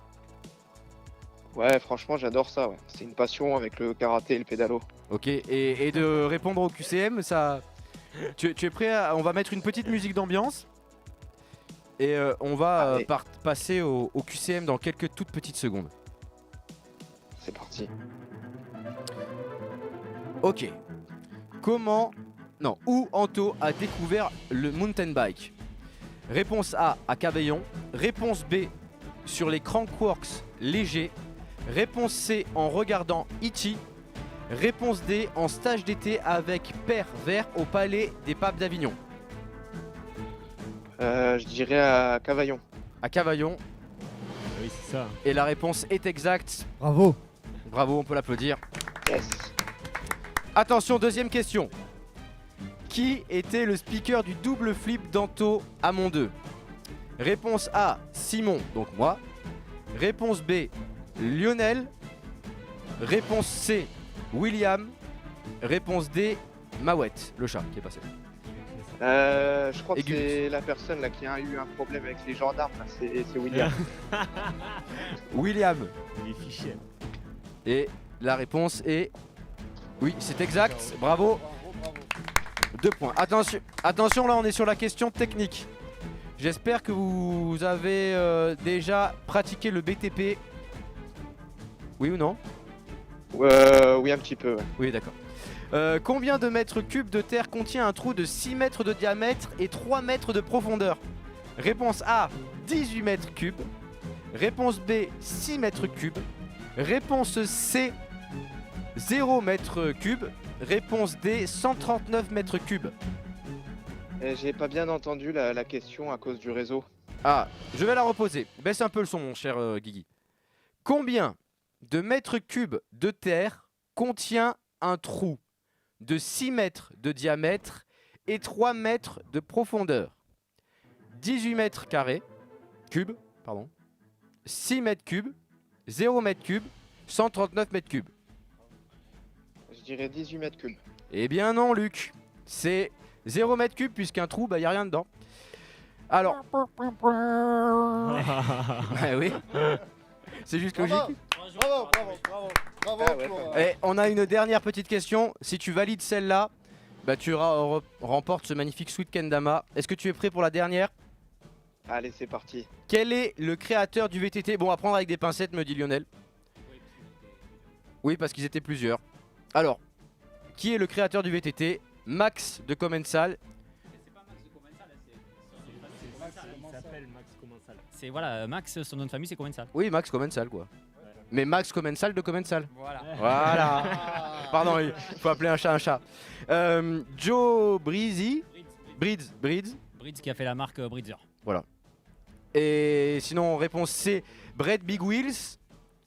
Ouais, franchement j'adore ça, ouais. C'est une passion avec le karaté et le pédalo. Ok, et de répondre au QCM, ça... Tu es prêt on va mettre une petite musique d'ambiance et on va passer au QCM dans quelques toutes petites secondes. C'est parti. Ok. Comment... Non, où Anto a découvert le mountain bike? Réponse A, à Cavaillon. Réponse B, sur les Crankworks légers. Réponse C, en regardant E.T. Réponse D, en stage d'été avec Père Vert au Palais des Papes d'Avignon. Je dirais à Cavaillon. À Cavaillon. Oui, c'est ça. Et la réponse est exacte. Bravo. Bravo, on peut l'applaudir. Yes. Attention, deuxième question. Qui était le speaker du double flip d'Anto à Mont 2? Réponse A, Simon, donc moi. Réponse B, Lionel. Réponse C, William. Réponse D, Mawette, le chat qui est passé. Je crois que c'est la personne là qui a eu un problème avec les gendarmes, là. C'est William. William. Les fichiers. Et la réponse est... Oui, c'est exact, bravo. 2 points. Attention, là on est sur la question technique. J'espère que vous avez déjà pratiqué le BTP. Oui ou non? Oui, un petit peu. Ouais. Oui, d'accord. Combien de mètres cubes de terre contient un trou de 6 mètres de diamètre et 3 mètres de profondeur? Réponse A, 18 mètres cubes. Réponse B, 6 mètres cubes. Réponse C, 0 mètres cubes. Réponse D, 139 mètres cubes. J'ai pas bien entendu la question à cause du réseau. Ah, je vais la reposer. Baisse un peu le son, mon cher Guigui. Combien de mètres cubes de terre contient un trou de 6 mètres de diamètre et 3 mètres de profondeur? 18 mètres carrés, cubes, pardon, 6 mètres cubes, 0 mètres cubes, 139 mètres cubes. Je dirais 18 mètres cubes. Eh bien non, Luc. C'est 0 mètre cube puisqu'un trou, bah y a rien dedans. Alors... Ah oui. C'est juste logique. Bravo. Et on a une dernière petite question. Si tu valides celle-là, bah tu remportes ce magnifique Sweet Kendama. Est-ce que tu es prêt pour la dernière? Allez, c'est parti. Quel est le créateur du VTT? Bon, à prendre avec des pincettes, me dit Lionel. Oui, parce qu'ils étaient plusieurs. Alors, qui est le créateur du VTT? Max de Commensal. Il s'appelle Max Commensal. C'est voilà, Max, son nom de famille c'est Commensal. Oui, Max Commensal quoi. Ouais. Mais Max Commensal de Commensal. Voilà. Voilà. Pardon, il faut appeler un chat un chat. Joe Breezy. Breeds qui a fait la marque Breezer. Voilà. Et sinon, réponse C, Brett Big Wheels.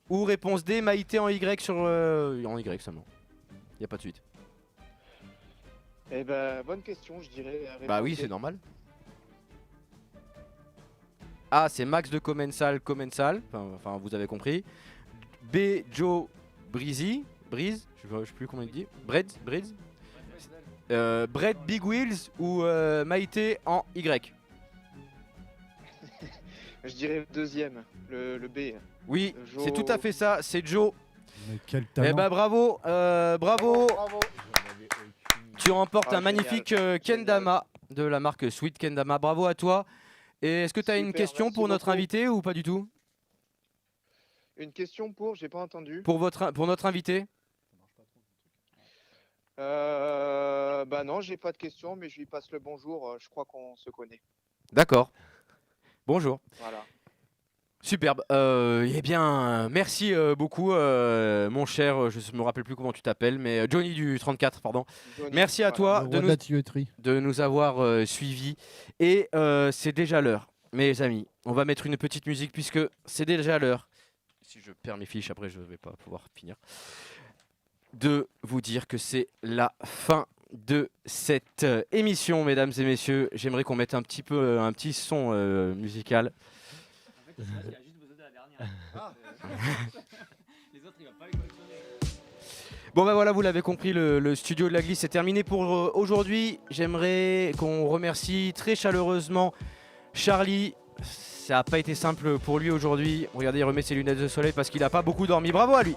Ou réponse D, Maïté en Y sur... en Y seulement. Y a pas de suite. Eh ben, bonne question, je dirais. Bah oui, c'est normal. A, c'est Max de Commensal. Enfin, vous avez compris. B, Joe Breezy. Breeze, je sais plus comment il dit. Breeds. Brett Big Wheels ou Maïté en Y. Je dirais le deuxième, le B. Oui, c'est tout à fait ça, c'est Joe. Mais quel Eh talent. bah bravo, bravo. Tu remportes Ah, un magnifique kendama de la marque Sweet Kendama. Bravo à toi. Et est-ce que tu as une Super, question merci pour notre beaucoup. invité ou pas du tout? Une question pour, j'ai pas entendu. Pour notre invité? Bah non, j'ai pas de question, mais je lui passe le bonjour. Je crois qu'on se connaît. D'accord. Bonjour. Voilà. Superbe. Eh bien, merci beaucoup, mon cher. Je ne me rappelle plus comment tu t'appelles, mais Johnny du 34, pardon. Johnny, Merci à voilà. toi Le roi de la tuyauterie. de nous avoir suivis. Et c'est déjà l'heure, mes amis. On va mettre une petite musique puisque c'est déjà l'heure. Si je perds mes fiches, après je ne vais pas pouvoir finir. De vous dire que c'est la fin de cette émission, mesdames et messieurs. J'aimerais qu'on mette un petit son musical. Bon ben voilà, vous l'avez compris, le studio de la glisse est terminé pour aujourd'hui. J'aimerais qu'on remercie très chaleureusement Charlie. Ça n'a pas été simple pour lui aujourd'hui. Regardez, il remet ses lunettes de soleil parce qu'il n'a pas beaucoup dormi. Bravo à lui.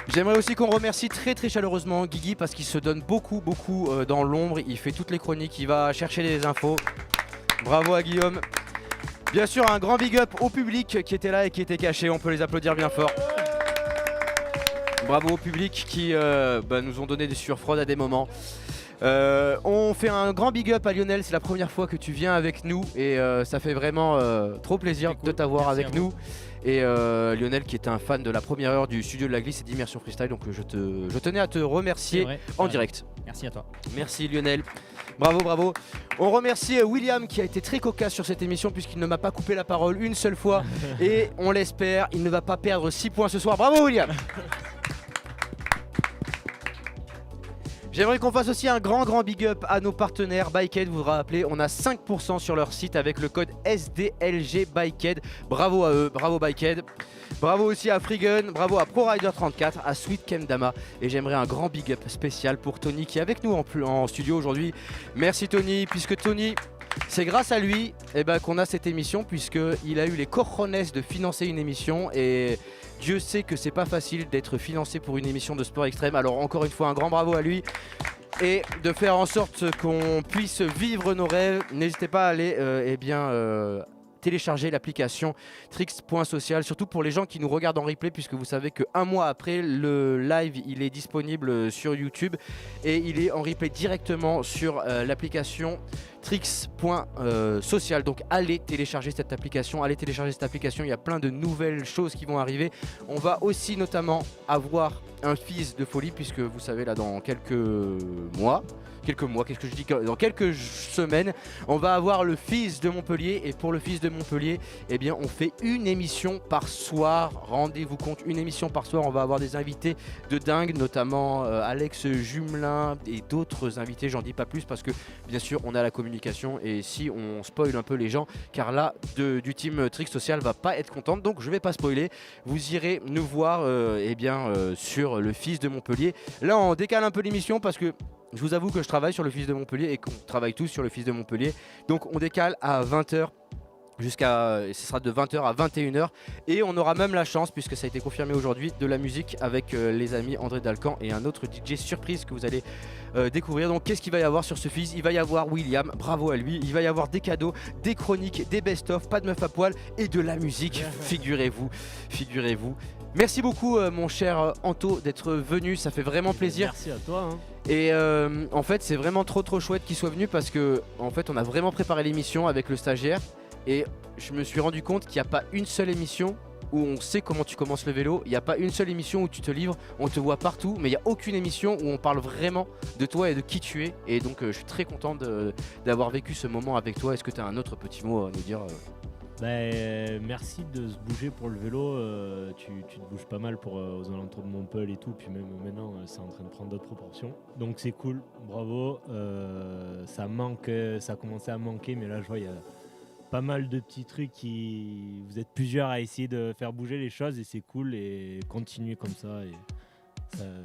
J'aimerais aussi qu'on remercie très chaleureusement Guigui parce qu'il se donne beaucoup dans l'ombre. Il fait toutes les chroniques, il va chercher des infos. Bravo à Guillaume. Bien sûr, un grand big up au public qui était là et qui était caché. On peut les applaudir bien fort. Bravo au public qui nous ont donné des sueurs froides à des moments. On fait un grand big up à Lionel. C'est la première fois que tu viens avec nous et ça fait vraiment trop plaisir de t'avoir avec nous. Et Lionel qui est un fan de la première heure du studio de la glisse et d'Immersion Freestyle. Donc je tenais à te remercier en direct. Merci à toi. Merci Lionel. Bravo. On remercie William qui a été très cocasse sur cette émission puisqu'il ne m'a pas coupé la parole une seule fois. Et on l'espère, il ne va pas perdre 6 points ce soir. Bravo William. J'aimerais qu'on fasse aussi un grand big up à nos partenaires Bikehead. Vous vous rappelez, on a 5% sur leur site avec le code SDLG Bikehead. Bravo à eux, bravo Bikehead. Bravo aussi à Freegun, bravo à ProRider34, à Sweet Kendama. Et j'aimerais un grand big up spécial pour Tony qui est avec nous en studio aujourd'hui. Merci Tony, puisque Tony, c'est grâce à lui qu'on a cette émission, puisqu'il a eu les cojones de financer une émission. Et Dieu sait que c'est pas facile d'être financé pour une émission de sport extrême. Alors encore une fois, un grand bravo à lui. Et de faire en sorte qu'on puisse vivre nos rêves. N'hésitez pas à aller télécharger l'application Trix.social, surtout pour les gens qui nous regardent en replay, puisque vous savez qu'un mois après le live, il est disponible sur YouTube et il est en replay directement sur l'application Trix.social. Donc allez télécharger cette application, il y a plein de nouvelles choses qui vont arriver. On va aussi notamment avoir un fils de folie, puisque vous savez là dans quelques semaines, on va avoir le fils de Montpellier. Et pour le fils de Montpellier, on fait une émission par soir. Rendez-vous compte, une émission par soir. On va avoir des invités de dingue, notamment Alex Jumelin et d'autres invités. J'en dis pas plus parce que bien sûr on a la communication et si on spoil un peu les gens, car là du team Trix Social va pas être contente, donc je vais pas spoiler. Vous irez nous voir sur le fils de Montpellier. Là on décale un peu l'émission parce que je vous avoue que je travaille sur le fils de Montpellier et qu'on travaille tous sur le fils de Montpellier. Donc on décale à 20h ce sera de 20h à 21h. Et on aura même la chance, puisque ça a été confirmé aujourd'hui, de la musique avec les amis André Dalcan et un autre DJ surprise que vous allez découvrir. Donc qu'est-ce qu'il va y avoir sur ce fils? Il va y avoir William, bravo à lui. Il va y avoir des cadeaux, des chroniques, des best-of, pas de meuf à poil et de la musique, figurez-vous. Merci beaucoup mon cher Anto d'être venu, ça fait vraiment plaisir. Merci à toi. Et en fait c'est vraiment trop chouette qu'il soit venu parce que en fait on a vraiment préparé l'émission avec le stagiaire et je me suis rendu compte qu'il n'y a pas une seule émission où on sait comment tu commences le vélo, il n'y a pas une seule émission où tu te livres, on te voit partout, mais il n'y a aucune émission où on parle vraiment de toi et de qui tu es. Et donc je suis très content d'avoir vécu ce moment avec toi. Est-ce que tu as un autre petit mot à nous dire merci de se bouger pour le vélo, tu te bouges pas mal aux alentours de Montpellier et tout, puis même maintenant c'est en train de prendre d'autres proportions, donc c'est cool, bravo. Ça a commencé à manquer, mais là je vois il y a pas mal de petits trucs vous êtes plusieurs à essayer de faire bouger les choses et c'est cool, et continuez comme ça et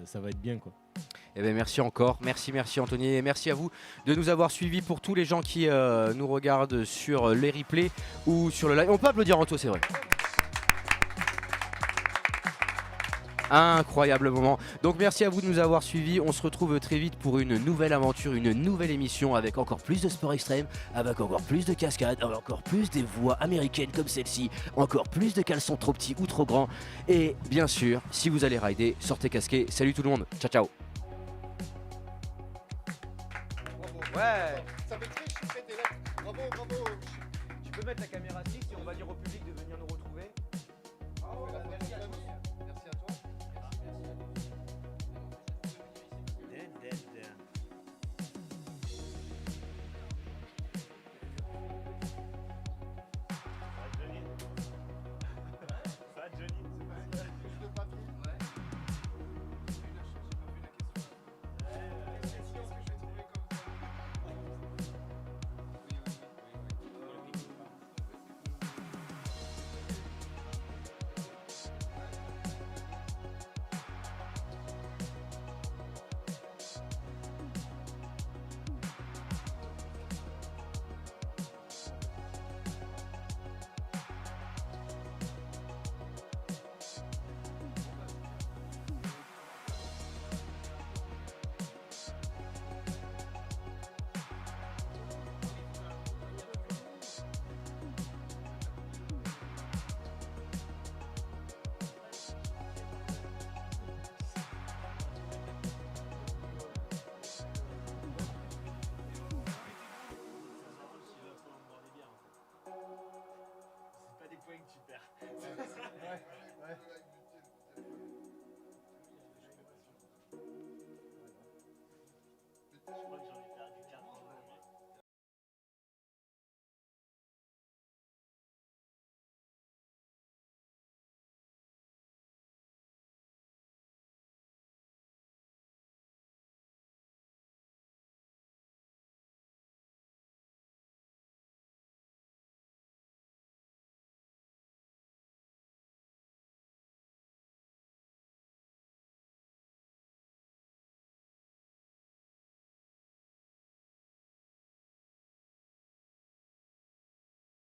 ça va être bien quoi. Merci encore, merci Anthony, et merci à vous de nous avoir suivis. Pour tous les gens qui nous regardent sur les replays ou sur le live, on peut applaudir Anto, c'est vrai. Incroyable moment. Donc merci à vous de nous avoir suivis. On se retrouve très vite pour une nouvelle aventure, une nouvelle émission avec encore plus de sport extrême, avec encore plus de cascades, avec encore plus des voix américaines comme celle-ci, encore plus de caleçons trop petits ou trop grands. Et bien sûr, si vous allez rider, sortez casqué. Salut tout le monde. Ciao ciao. Ouais. Ça fait très chouette, bravo. Tu peux mettre la caméra fixe et on va dire au public de